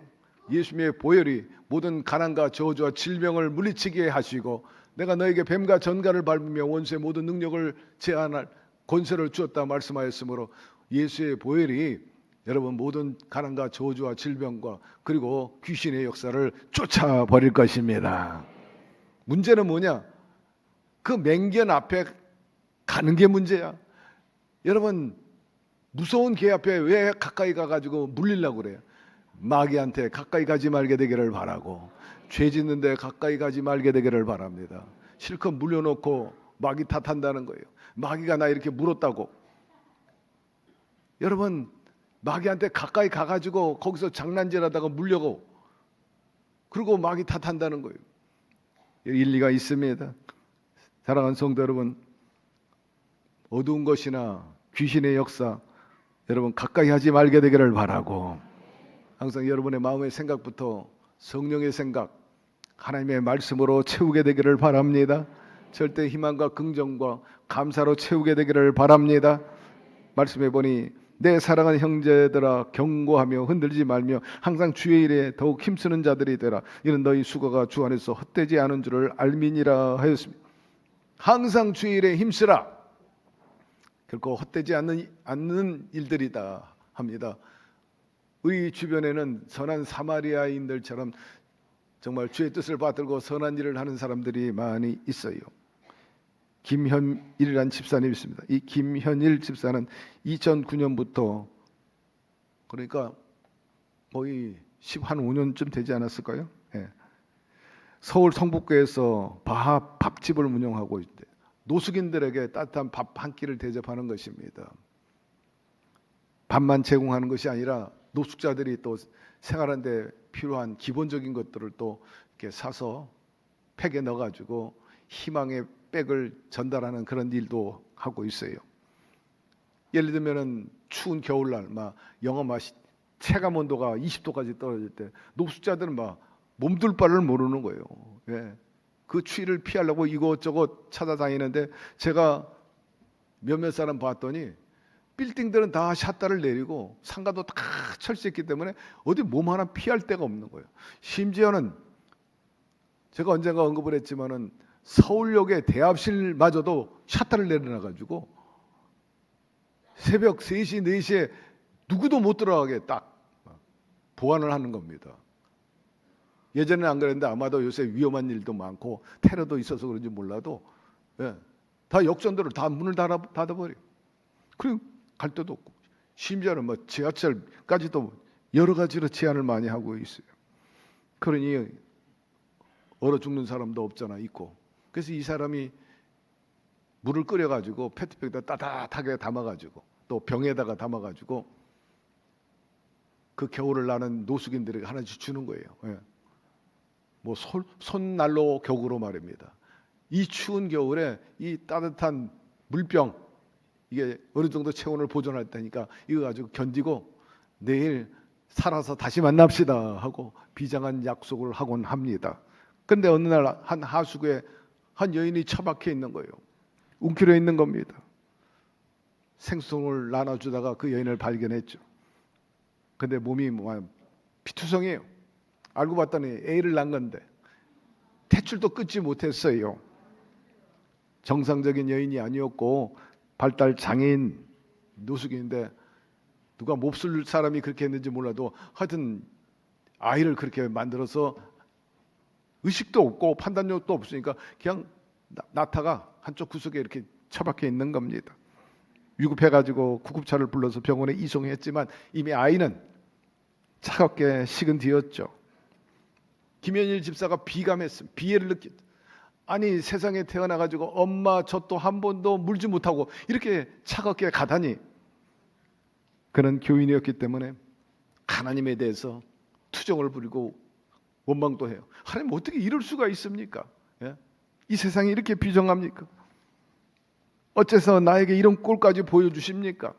예수님의 보혈이 모든 가난과 저주와 질병을 물리치게 하시고 내가 너에게 뱀과 전갈을 밟으며 원수의 모든 능력을 제한할 권세를 주었다 말씀하였으므로 예수의 보혈이 여러분 모든 가난과 저주와 질병과 그리고 귀신의 역사를 쫓아버릴 것입니다. 문제는 뭐냐? 그 맹견 앞에 가는 게 문제야. 여러분 무서운 개 앞에 왜 가까이 가가지고 물리려고 그래요? 마귀한테 가까이 가지 말게 되기를 바라고 죄 짓는데 가까이 가지 말게 되기를 바랍니다. 실컷 물려놓고 마귀 탓한다는 거예요. 마귀가 나 이렇게 물었다고. 여러분 마귀한테 가까이 가가지고 거기서 장난질하다가 물려고 그리고 마귀 탓한다는 거예요. 일리가 있습니다. 사랑하는 성도 여러분, 어두운 것이나 귀신의 역사 여러분 가까이 하지 말게 되기를 바라고 항상 여러분의 마음의 생각부터 성령의 생각 하나님의 말씀으로 채우게 되기를 바랍니다. 절대 희망과 긍정과 감사로 채우게 되기를 바랍니다. 말씀해 보니 내 사랑하는 형제들아 경고하며 흔들지 말며 항상 주의 일에 더욱 힘쓰는 자들이 되라. 이는 너희 수고가 주 안에서 헛되지 않은 줄을 알미니라 하였습니다. 항상 주의 일에 힘쓰라. 결코 헛되지 않는 일들이다 합니다. 우리 주변에는 선한 사마리아인들처럼 정말 주의 뜻을 받들고 선한 일을 하는 사람들이 많이 있어요. 김현일이라는 집사님이 있습니다. 이 김현일 집사는 2009년부터 그러니까 거의 15년쯤 되지 않았을까요? 예. 서울 성북구에서 밥집을 운영하고 있대. 노숙인들에게 따뜻한 밥 한 끼를 대접하는 것입니다. 밥만 제공하는 것이 아니라 노숙자들이 또 생활하는데 필요한 기본적인 것들을 또 이렇게 사서 팩에 넣어가지고 희망의 백을 전달하는 그런 일도 하고 있어요. 예를 들면은 추운 겨울날 막 영하 체감 온도가 20도까지 떨어질 때 노숙자들은 막 몸둘 바를 모르는 거예요. 예. 그 추위를 피하려고 이것저것 찾아다니는데 제가 몇몇 사람 봤더니 빌딩들은 다 샷다를 내리고 상가도 다 철수했기 때문에 어디 몸 하나 피할 데가 없는 거예요. 심지어는 제가 언젠가 언급을 했지만은 서울역의 대합실마저도 샷다를 내려놔가지고 새벽 3시, 4시에 누구도 못 들어가게 딱 보안을 하는 겁니다. 예전에는 안 그랬는데 아마도 요새 위험한 일도 많고 테러도 있어서 그런지 몰라도 다 역전도를 다 문을 닫아버려. 그리고 갈 데도 없고 심지어는 뭐 지하철까지도 여러 가지로 제한을 많이 하고 있어요. 그러니 얼어 죽는 사람도 없잖아 있고. 그래서 이 사람이 물을 끓여가지고 페트병에다 따뜻하게 담아가지고 또 병에다가 담아가지고 그 겨울을 나는 노숙인들에게 하나씩 주는 거예요. 뭐 손난로 격으로 말입니다. 이 추운 겨울에 이 따뜻한 물병 이게 어느 정도 체온을 보존할 테니까 이거 가지고 견디고 내일 살아서 다시 만납시다 하고 비장한 약속을 하곤 합니다. 근데 어느 날 한 하수구에 한 여인이 처박혀 있는 거예요. 웅크려 있는 겁니다. 생수통을 나눠주다가 그 여인을 발견했죠. 근데 몸이 피투성이에요. 알고 봤더니 애를 낳은 건데 퇴출도 끊지 못했어요. 정상적인 여인이 아니었고 발달 장애인 노숙인인데 누가 몹쓸 사람이 그렇게 했는지 몰라도 하여튼 아이를 그렇게 만들어서 의식도 없고 판단력도 없으니까 그냥 낳다가 한쪽 구석에 이렇게 처박혀 있는 겁니다. 위급해가지고 구급차를 불러서 병원에 이송했지만 이미 아이는 차갑게 식은 뒤였죠. 김현일 집사가 비감했습니다. 비애를 느꼈죠. 아니 세상에 태어나가지고 엄마 젖도 한 번도 물지 못하고 이렇게 차갑게 가다니. 그는 교인이었기 때문에 하나님에 대해서 투정을 부리고 원망도 해요. 하나님 어떻게 이럴 수가 있습니까? 이 세상이 이렇게 비정합니까? 어째서 나에게 이런 꼴까지 보여주십니까?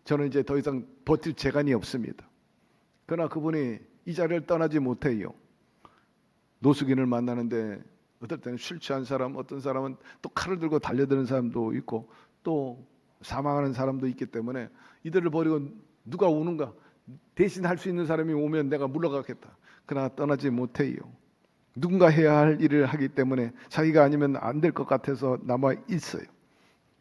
저는 이제 더 이상 버틸 재간이 없습니다. 그러나 그분이 이 자리를 떠나지 못해요. 노숙인을 만나는데 어떨 때는 술 취한 사람, 어떤 사람은 또 칼을 들고 달려드는 사람도 있고 또 사망하는 사람도 있기 때문에 이들을 버리고 누가 오는가? 대신 할 수 있는 사람이 오면 내가 물러가겠다. 그러나 떠나지 못해요. 누군가 해야 할 일을 하기 때문에 자기가 아니면 안 될 것 같아서 남아 있어요.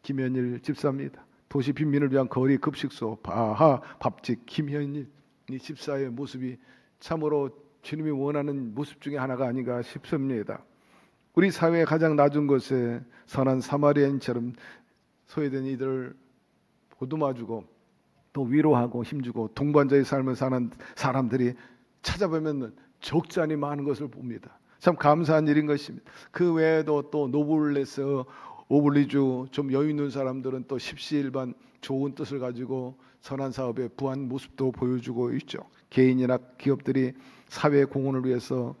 김현일 집사입니다. 도시 빈민을 위한 거리 급식소 바하 밥집 김현일 이 집사의 모습이 참으로 주님이 원하는 모습 중에 하나가 아닌가 싶습니다. 우리 사회의 가장 낮은 곳에 선한 사마리아인처럼 소외된 이들을 보듬어주고 또 위로하고 힘주고 동반자의 삶을 사는 사람들이 찾아보면 적잖이 많은 것을 봅니다. 참 감사한 일인 것입니다. 그 외에도 또 노블레스, 오블리주 좀 여유 있는 사람들은 또 십시일반 좋은 뜻을 가지고 선한 사업에 부한 모습도 보여주고 있죠. 개인이나 기업들이 사회 공헌을 위해서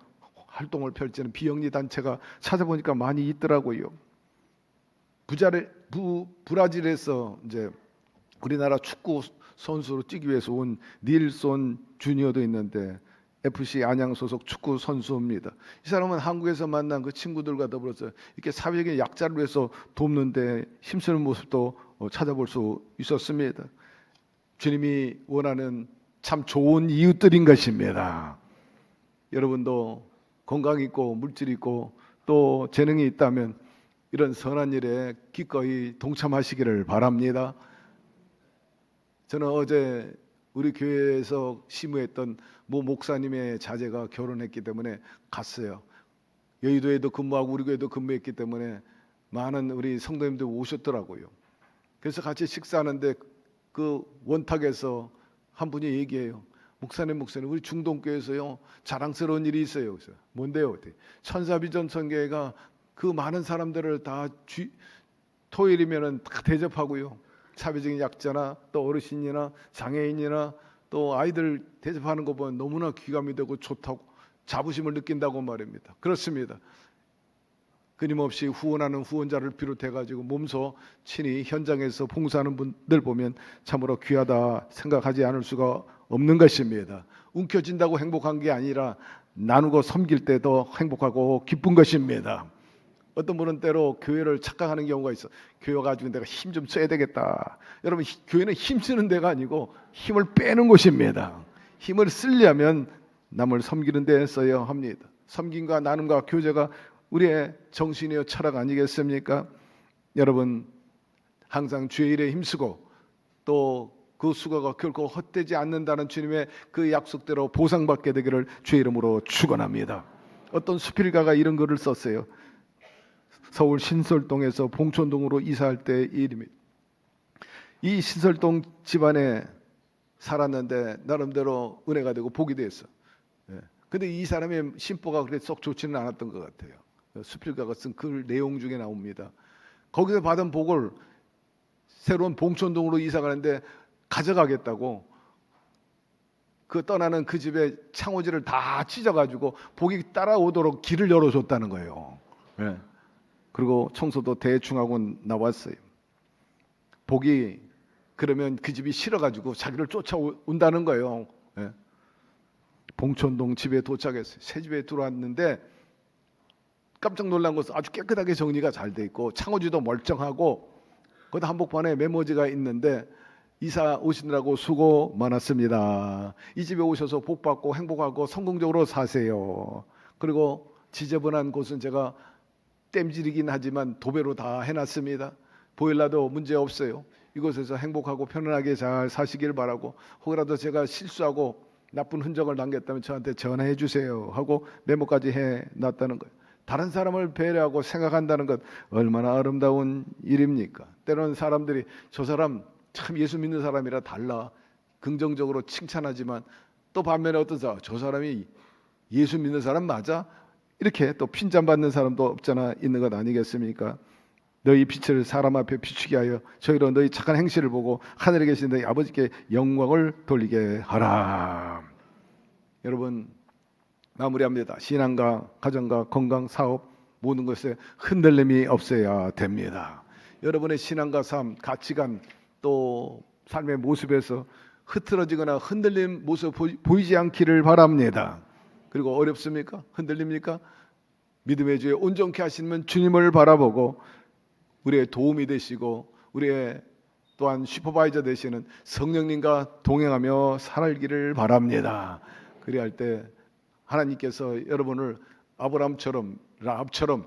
활동을 펼치는 비영리 단체가 찾아보니까 많이 있더라고요. 브라질에서 이제 우리나라 축구 선수로 뛰기 위해서 온 닐손 주니어도 있는데 FC 안양 소속 축구 선수입니다. 이 사람은 한국에서 만난 그 친구들과 더불어서 이렇게 사회적인 약자를 위해서 돕는데 힘쓰는 모습도 찾아볼 수 있었습니다. 주님이 원하는 참 좋은 이웃들인 것입니다. 여러분도 건강 있고 물질 있고 또 재능이 있다면 이런 선한 일에 기꺼이 동참하시기를 바랍니다. 저는 어제 우리 교회에서 시무했던 모 목사님의 자제가 결혼했기 때문에 갔어요. 여의도에도 근무하고 우리 교회도 근무했기 때문에 많은 우리 성도님들 오셨더라고요. 그래서 같이 식사하는데 그 원탁에서 한 분이 얘기해요. 목사님 우리 중동교회에서요 자랑스러운 일이 있어요. 그래서 뭔데요? 천사비전 선교회가 그 많은 사람들을 다 토요일이면은 다 대접하고요. 사회적인 약자나 또 어르신이나 장애인이나 또 아이들 대접하는 거 보면 너무나 귀감이 되고 좋다고 자부심을 느낀다고 말입니다. 그렇습니다. 끊임없이 후원하는 후원자를 비롯해가지고 몸소 친히 현장에서 봉사하는 분들 보면 참으로 귀하다 생각하지 않을 수가 없는 것입니다. 움켜진다고 행복한 게 아니라 나누고 섬길 때 더 행복하고 기쁜 것입니다. 어떤 분은 때로 교회를 착각하는 경우가 있어. 교회 가지고 내가 힘 좀 써야 되겠다. 여러분 교회는 힘 쓰는 데가 아니고 힘을 빼는 곳입니다. 힘을 쓰려면 남을 섬기는 데 써야 합니다. 섬김과 나눔과 교제가 우리의 정신이요 철학 아니겠습니까? 여러분 항상 주의 일에 힘쓰고 또 그 수고가 결코 헛되지 않는다는 주님의 그 약속대로 보상받게 되기를 주의 이름으로 축원합니다. 어떤 수필가가 이런 글을 썼어요. 서울 신설동에서 봉천동으로 이사할 때의 일입니다. 이 신설동 집안에 살았는데 나름대로 은혜가 되고 복이 됐어. 근데 이 사람의 심보가 그렇게 썩 좋지는 않았던 것 같아요. 수필가가 쓴 글 내용 중에 나옵니다. 거기서 받은 복을 새로운 봉천동으로 이사 가는데 가져가겠다고 그 떠나는 그 집에 창호지를 다 찢어가지고 복이 따라오도록 길을 열어줬다는 거예요. 그리고 청소도 대충 하고 나왔어요. 복이 그러면 그 집이 싫어가지고 자기를 쫓아온다는 거예요. 봉천동 집에 도착했어요. 새 집에 들어왔는데 깜짝 놀란 것은 아주 깨끗하게 정리가 잘 돼 있고 창호지도 멀쩡하고 거기다 한복판에 메모지가 있는데 이사 오시느라고 수고 많았습니다. 이 집에 오셔서 복 받고 행복하고 성공적으로 사세요. 그리고 지저분한 곳은 제가 땜질이긴 하지만 도배로 다 해놨습니다. 보일러도 문제 없어요. 이곳에서 행복하고 편안하게 잘 사시길 바라고 혹이라도 제가 실수하고 나쁜 흔적을 남겼다면 저한테 전화해 주세요 하고 메모까지 해놨다는 거예요. 다른 사람을 배려하고 생각한다는 것 얼마나 아름다운 일입니까? 때로는 사람들이 저 사람 참 예수 믿는 사람이라 달라 긍정적으로 칭찬하지만 또 반면에 어떤 사람 저 사람이 예수 믿는 사람 맞아? 이렇게 또 핀잔받는 사람도 없잖아 있는 것 아니겠습니까? 너희 빛을 사람 앞에 비추게 하여 저희로 너희 착한 행실을 보고 하늘에 계신 너희 아버지께 영광을 돌리게 하라. 여러분 마무리합니다. 신앙과 가정과 건강, 사업 모든 것에 흔들림이 없어야 됩니다. 여러분의 신앙과 삶, 가치관 또 삶의 모습에서 흐트러지거나 흔들림 모습 보이지 않기를 바랍니다. 그리고 어렵습니까? 흔들립니까? 믿음의 주에 온전케 하시는 주님을 바라보고 우리의 도움이 되시고 우리의 또한 슈퍼바이저 되시는 성령님과 동행하며 살기를 바랍니다. 그리할 때 하나님께서 여러분을 아브라함처럼 라합처럼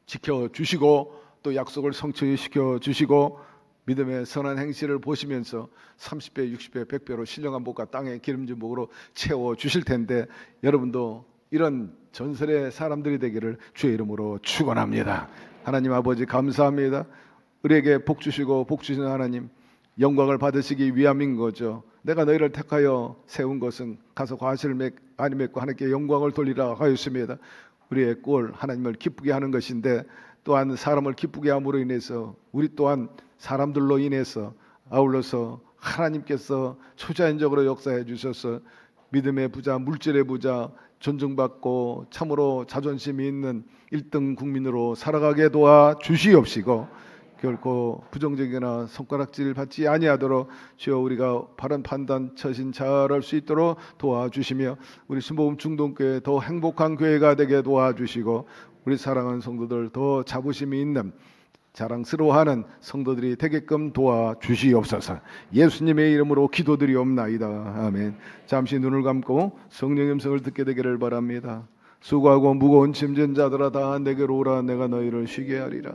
지켜주시고 또 약속을 성취시켜 주시고 믿음의 선한 행실을 보시면서 30배, 60배, 100배로 신령한 복과 땅의 기름진 복으로 채워주실 텐데 여러분도 이런 전설의 사람들이 되기를 주의 이름으로 축원합니다. 하나님 아버지 감사합니다. 우리에게 복 주시고 복 주시는 하나님 영광을 받으시기 위함인 거죠. 내가 너희를 택하여 세운 것은 가서 과실을 많이 맺고 하나님께 영광을 돌리라 하였습니다. 우리의 꼴 하나님을 기쁘게 하는 것인데 또한 사람을 기쁘게 함으로 인해서 우리 또한 사람들로 인해서 아울러서 하나님께서 초자연적으로 역사해 주셔서 믿음의 부자, 물질의 부자, 존중받고 참으로 자존심이 있는 1등 국민으로 살아가게 도와 주시옵시고 결코 부정적이나 손가락질 받지 아니하도록 주여 우리가 바른 판단 처신 잘할 수 있도록 도와주시며 우리 순복음 중동교회 더 행복한 교회가 되게 도와주시고 우리 사랑하는 성도들 더 자부심이 있는 자랑스러워하는 성도들이 되게끔 도와주시옵소서. 예수님의 이름으로 기도드리옵나이다. 아멘. 잠시 눈을 감고 성령의 음성을 듣게 되기를 바랍니다. 수고하고 무거운 짐진 자들아 다 내게로 오라. 내가 너희를 쉬게 하리라.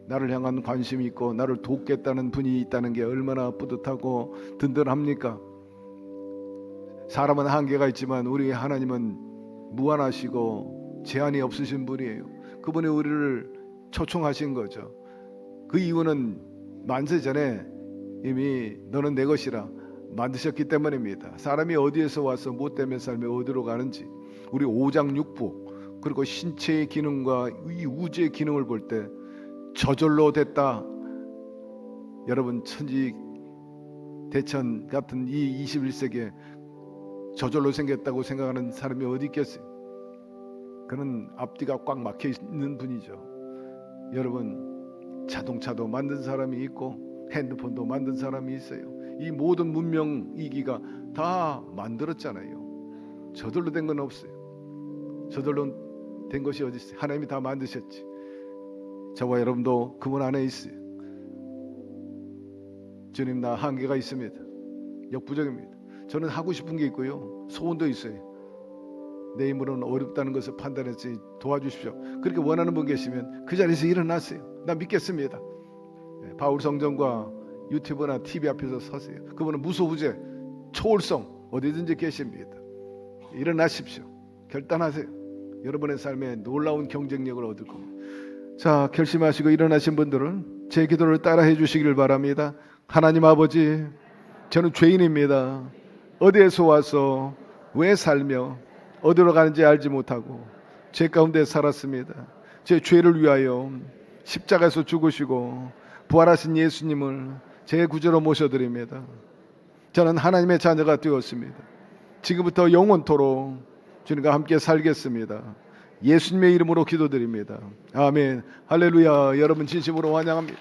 나를 향한 관심이 있고 나를 돕겠다는 분이 있다는 게 얼마나 뿌듯하고 든든합니까? 사람은 한계가 있지만 우리 하나님은 무한하시고 제한이 없으신 분이에요. 그분이 우리를 초청하신 거죠. 그 이유는 만세 전에 이미 너는 내 것이라 만드셨기 때문입니다. 사람이 어디에서 와서 뭐 때문에 삶에 어디로 가는지 우리 오장육부 그리고 신체의 기능과 이 우주의 기능을 볼 때 저절로 됐다. 여러분 천지 대천 같은 이 21세기에 저절로 생겼다고 생각하는 사람이 어디 있겠어요? 그는 앞뒤가 꽉 막혀 있는 분이죠. 여러분 자동차도 만든 사람이 있고 핸드폰도 만든 사람이 있어요. 이 모든 문명 이기가 다 만들었잖아요. 저절로 된 건 없어요. 저절로 된 것이 어디 있어요? 하나님이 다 만드셨지. 저와 여러분도 그분 안에 있어요. 주님 나 한계가 있습니다. 역부족입니다. 저는 하고 싶은 게 있고요. 소원도 있어요. 내 힘으로는 어렵다는 것을 판단해서 도와주십시오. 그렇게 원하는 분 계시면 그 자리에서 일어나세요. 나 믿겠습니다. 바울 성전과 유튜브나 TV 앞에서 서세요. 그분은 무소부재, 초월성 어디든지 계십니다. 일어나십시오. 결단하세요. 여러분의 삶에 놀라운 경쟁력을 얻을 겁니다. 자, 결심하시고 일어나신 분들은 제 기도를 따라해 주시길 바랍니다. 하나님 아버지, 저는 죄인입니다. 어디에서 와서 왜 살며 어디로 가는지 알지 못하고 죄 가운데 살았습니다. 제 죄를 위하여 십자가에서 죽으시고 부활하신 예수님을 제 구주로 모셔드립니다. 저는 하나님의 자녀가 되었습니다. 지금부터 영원토록 주님과 함께 살겠습니다. 예수님의 이름으로 기도드립니다. 아멘. 할렐루야. 여러분 진심으로 환영합니다.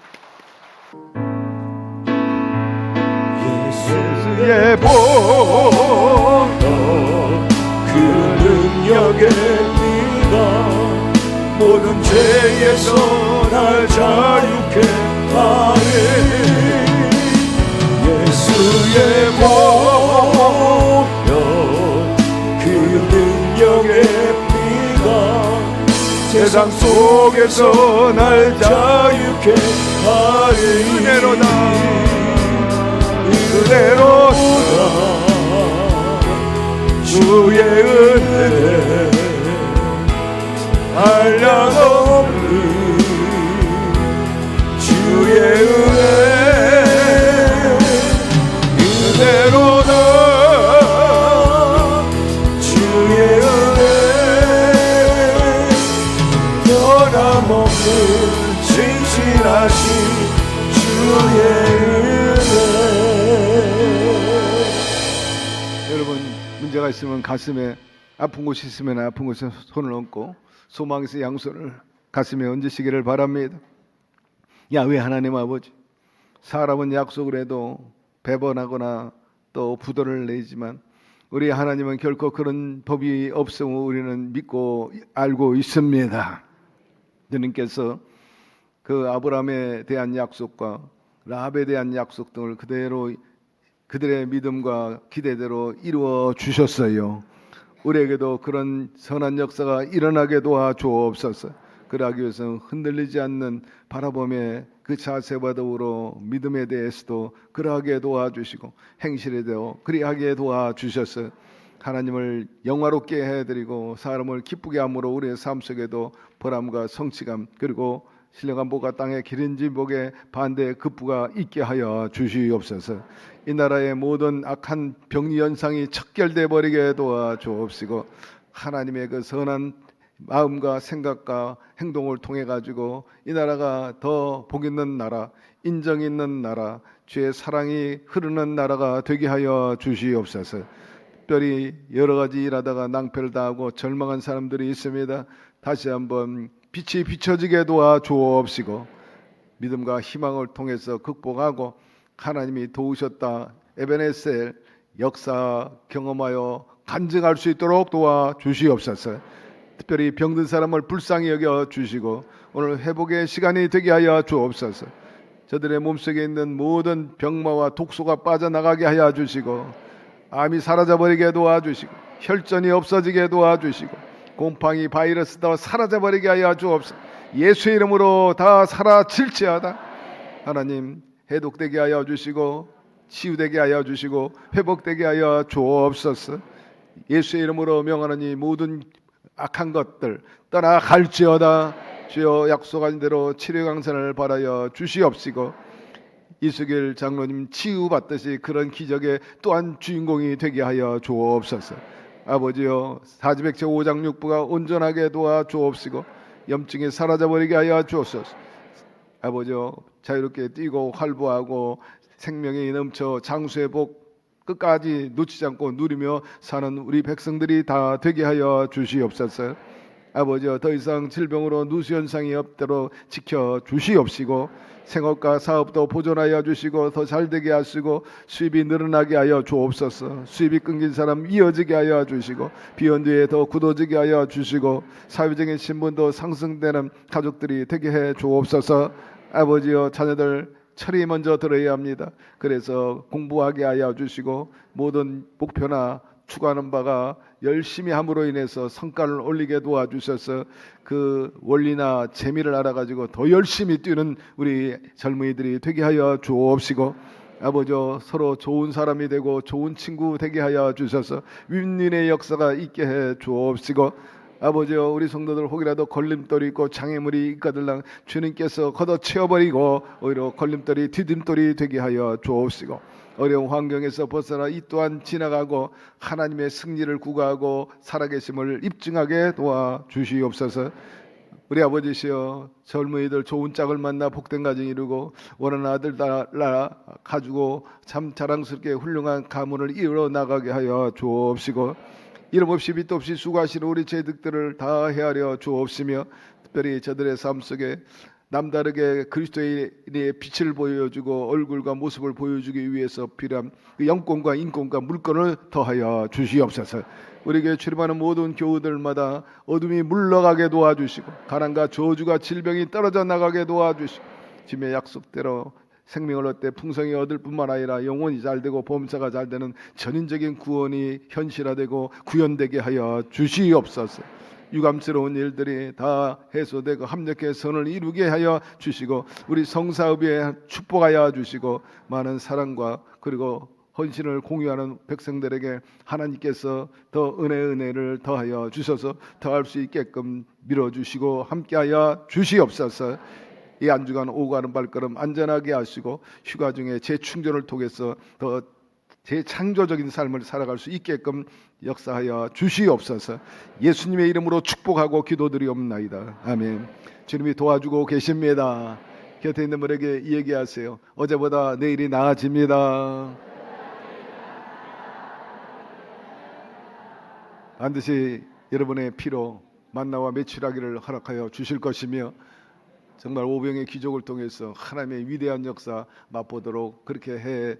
예수의 보혈 그 능력의 피가 모든 죄에서 날 자유케 하리. 예수의 보혈 그 능력의 피가 세상 속에서 날 자유케 하리. 은혜로다 주의 은혜 한량없니 주의 은혜로다 주의 은혜 변함없는 진실하신 주의 여러분 문제가 있으면 가슴에 아픈 곳이 있으면 아픈 곳에 손을 얹고 소망에서 양손을 가슴에 얹으시기를 바랍니다. 야훼 하나님 아버지, 사람은 약속을 해도 배반하거나 또 부도를 내지만 우리 하나님은 결코 그런 법이 없음을 우리는 믿고 알고 있습니다. 주님께서 그 아브라함에 대한 약속과 라합에 대한 약속 등을 그대로 그들의 믿음과 기대대로 이루어 주셨어요. 우리에게도 그런 선한 역사가 일어나게 도와 주옵소서. 그러하기 위해서 흔들리지 않는 바라봄의 그 자세와 더불어 믿음에 대해서도 그러하게 도와주시고 행실에 대해 그리하게 도와주셔서 하나님을 영화롭게 해드리고 사람을 기쁘게 함으로 우리의 삶 속에도 보람과 성취감 그리고 신령한 복과 땅의 기름진 복의 반대의 급부가 있게 하여 주시옵소서. 이 나라의 모든 악한 병리 현상이 척결돼 버리게 도와주옵시고 하나님의 그 선한 마음과 생각과 행동을 통해 가지고 이 나라가 더 복 있는 나라, 인정 있는 나라, 주의 사랑이 흐르는 나라가 되게 하여 주시옵소서. 특별히 여러 가지 일하다가 낭패를 당하고 절망한 사람들이 있습니다. 다시 한번 빛이 비춰지게 도와주옵시고 믿음과 희망을 통해서 극복하고 하나님이 도우셨다 에베네셀 역사 경험하여 간증할 수 있도록 도와주시옵소서. 특별히 병든 사람을 불쌍히 여겨 주시고 오늘 회복의 시간이 되게 하여 주옵소서. 저들의 몸속에 있는 모든 병마와 독소가 빠져나가게 하여 주시고 암이 사라져버리게 도와주시고 혈전이 없어지게 도와주시고 곰팡이 바이러스도 사라져버리게 하여 주옵소서. 예수의 이름으로 다 사라질지어다. 하나님 해독되게 하여 주시고 치유되게 하여 주시고 회복되게 하여 주옵소서. 예수의 이름으로 명하노니 모든 악한 것들 떠나갈지어다. 주여 약속한 대로 치료 강산을 바라여 주시옵시고 이수길 장로님 치유받듯이 그런 기적의 또한 주인공이 되게 하여 주옵소서. 아버지여 사지백체 5장 6부가 온전하게 도와주옵시고 염증이 사라져버리게 하여 주옵소서. 아버지여 자유롭게 뛰고 활보하고 생명이 넘쳐 장수의 복 끝까지 놓치지 않고 누리며 사는 우리 백성들이 다 되게 하여 주시옵소서. 아버지여 더 이상 질병으로 누수현상이 없도록 지켜 주시옵시고 생업과 사업도 보존하여 주시고 더 잘되게 하시고 수입이 늘어나게 하여 주옵소서. 수입이 끊긴 사람 이어지게 하여 주시고 비온 뒤에 더 굳어지게 하여 주시고 사회적인 신분도 상승되는 가족들이 되게 해 주옵소서. 아버지여 자녀들 철이 먼저 들어야 합니다. 그래서 공부하게 하여 주시고 모든 목표나 추구하는 바가 열심히 함으로 인해서 성과를 올리게 도와주셔서 그 원리나 재미를 알아가지고 더 열심히 뛰는 우리 젊은이들이 되게 하여 주옵시고, 아버지 서로 좋은 사람이 되고 좋은 친구 되게 하여 주셔서 윈윈의 역사가 있게 해 주옵시고, 아버지 우리 성도들 혹이라도 걸림돌이 있고 장애물이 있거들랑 주님께서 걷어채워버리고 오히려 걸림돌이 디딤돌이 되게 하여 주옵시고, 어려운 환경에서 벗어나 이 또한 지나가고 하나님의 승리를 구가하고 살아계심을 입증하게 도와주시옵소서. 우리 아버지시여, 젊은이들 좋은 짝을 만나 복된 가정 이루고 원하는 아들 낳아 가지고 참 자랑스럽게 훌륭한 가문을 이루어 나가게 하여 주옵시고, 이름 없이 빛 없이 수고하시는 우리 제득들을 다 헤아려 주옵시며, 특별히 저들의 삶 속에 남다르게 그리스도의 빛을 보여주고 얼굴과 모습을 보여주기 위해서 필요한 그 영권과 인권과 물건을 더하여 주시옵소서. 우리에게 출입하는 모든 교우들마다 어둠이 물러가게 도와주시고 가난과 저주가 질병이 떨어져 나가게 도와주시고, 주님의 약속대로 생명을 얻되 풍성히 얻을 뿐만 아니라 영혼이 잘되고 범사가 잘되는 전인적인 구원이 현실화되고 구현되게 하여 주시옵소서. 유감스러운 일들이 다 해소되고 합력해 선을 이루게 하여 주시고, 우리 성사업에 축복하여 주시고, 많은 사랑과 그리고 헌신을 공유하는 백성들에게 하나님께서 더 은혜를 더하여 주셔서 더할 수 있게끔 밀어주시고 함께하여 주시옵소서. 이 한 주간 오고 가는 발걸음 안전하게 하시고 휴가 중에 재충전을 통해서 더 재창조적인 삶을 살아갈 수 있게끔 역사하여 주시옵소서. 예수님의 이름으로 축복하고 기도드리옵나이다. 아멘. 주님이 도와주고 계십니다. 곁에 있는 분에게 얘기하세요. 어제보다 내일이 나아집니다. 반드시 여러분의 피로 만나와 매출하기를 허락하여 주실 것이며, 정말 오병의 기적을 통해서 하나님의 위대한 역사 맛보도록 그렇게 해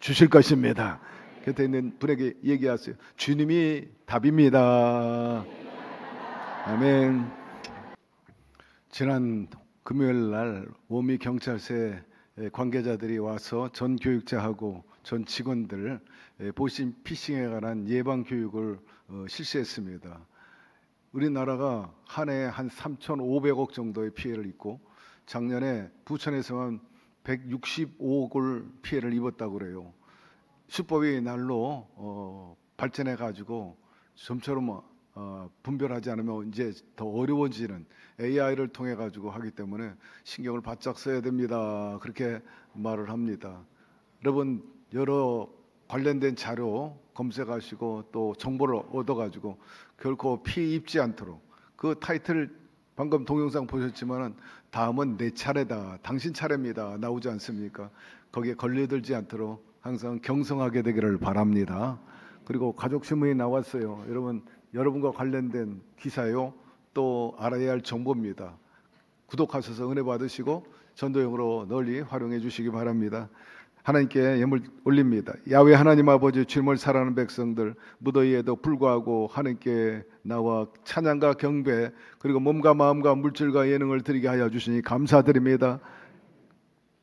주실 것입니다. 곁에 있는 분에게 얘기하세요. 주님이 답입니다. 아멘. 지난 금요일 날 오미 경찰서 관계자들이 와서 전 교육자하고 전 직원들 보신 피싱에 관한 예방 교육을 실시했습니다. 우리나라가 한 해에 한 3,500억 정도의 피해를 입고 작년에 부천에서만 165억을 피해를 입었다고 그래요. 수법이 날로 발전해 가지고 좀처럼 분별하지 않으면 이제 더 어려워지는 AI를 통해 가지고 하기 때문에 신경을 바짝 써야 됩니다. 그렇게 말을 합니다. 여러분 여러 관련된 자료 검색하시고 또 정보를 얻어가지고 결코 피해 입지 않도록, 그 타이틀 방금 동영상 보셨지만은 다음은 내 차례다, 당신 차례입니다 나오지 않습니까? 거기에 걸려들지 않도록 항상 경성하게 되기를 바랍니다. 그리고 가족신문이 나왔어요. 여러분과 관련된 기사요, 또 알아야 할 정보입니다. 구독하셔서 은혜 받으시고 전도용으로 널리 활용해 주시기 바랍니다. 하나님께 예물 올립니다. 야훼 하나님 아버지, 주님을 사랑하는 백성들, 무더위에도 불구하고 하나님께 나와 찬양과 경배 그리고 몸과 마음과 물질과 예능을 드리게 하여 주시니 감사드립니다.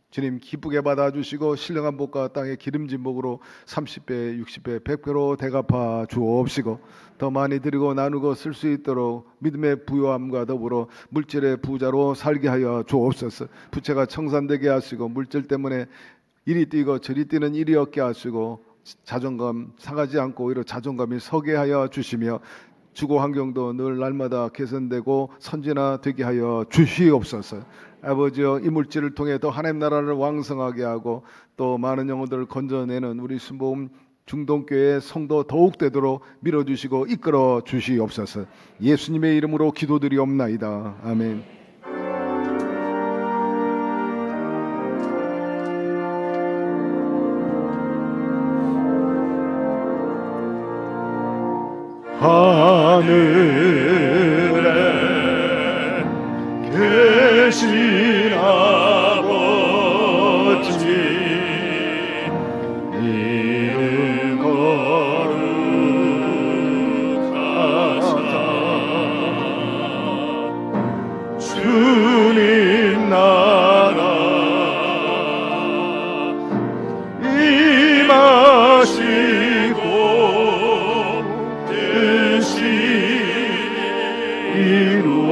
주님 기쁘게 받아주시고 신령한 복과 땅의 기름진 복으로 30배, 60배, 100배로 대갚아 주옵시고, 더 많이 드리고 나누고 쓸 수 있도록 믿음의 부요함과 더불어 물질의 부자로 살게 하여 주옵소서. 부채가 청산되게 하시고 물질 때문에 이리 뛰고 저리 뛰는 일이 없게 하시고 자존감 상하지 않고 오히려 자존감이 서게 하여 주시며, 주거 환경도 늘 날마다 개선되고 선진화되게 하여 주시옵소서. 아버지여, 이 물질을 통해 더 하나님 나라를 왕성하게 하고 또 많은 영혼들을 건져내는 우리 순복음 중동교회 성도 더욱 되도록 밀어주시고 이끌어 주시옵소서. 예수님의 이름으로 기도드리옵나이다. 아멘. 하늘에 계신 아버지, 이름 거룩하사 주님 나라 임하시고 이루어지다.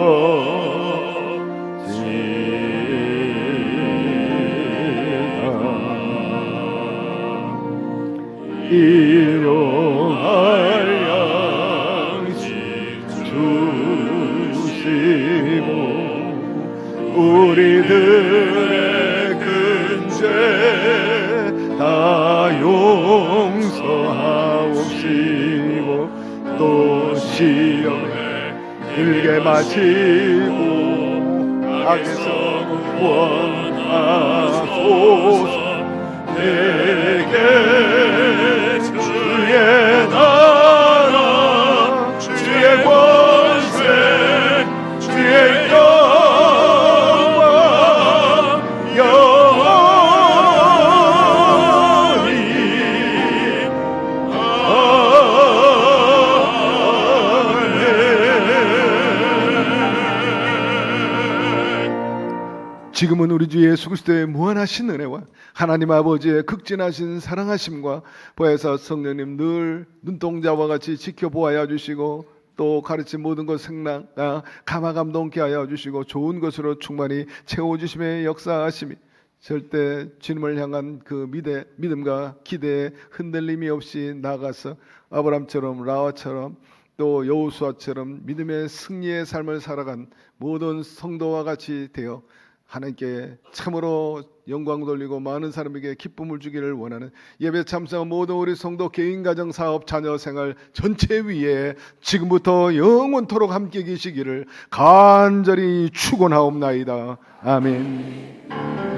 일용할 양식 주시고 우리들의 근죄 다 용서하옵시고 또 시험에 들게 마치고 악에서 구원하소서. 내게 주의 나라 주의 권세 주의 영광 영원히 아멘. 지금은 우리 주 예수 그리스도의 무한하신 은혜와 하나님 아버지의 극진하신 사랑하심과 보혜사 성령님 늘 눈동자와 같이 지켜보아야 주시고 또 가르친 모든 것 생랑 감화감동케 하여 주시고 좋은 것으로 충만히 채워주심의 역사하심이 절대 주님을 향한 그 믿음과 기대에 흔들림이 없이 나아가서 아브람처럼 라와처럼 또 여호수아처럼 믿음의 승리의 삶을 살아간 모든 성도와 같이 되어 하나님께 참으로 영광 돌리고 많은 사람에게 기쁨을 주기를 원하는 예배 참석한 모든 우리 성도 개인 가정 사업 자녀 생활 전체 위에 지금부터 영원토록 함께 계시기를 간절히 축원하옵나이다. 아멘.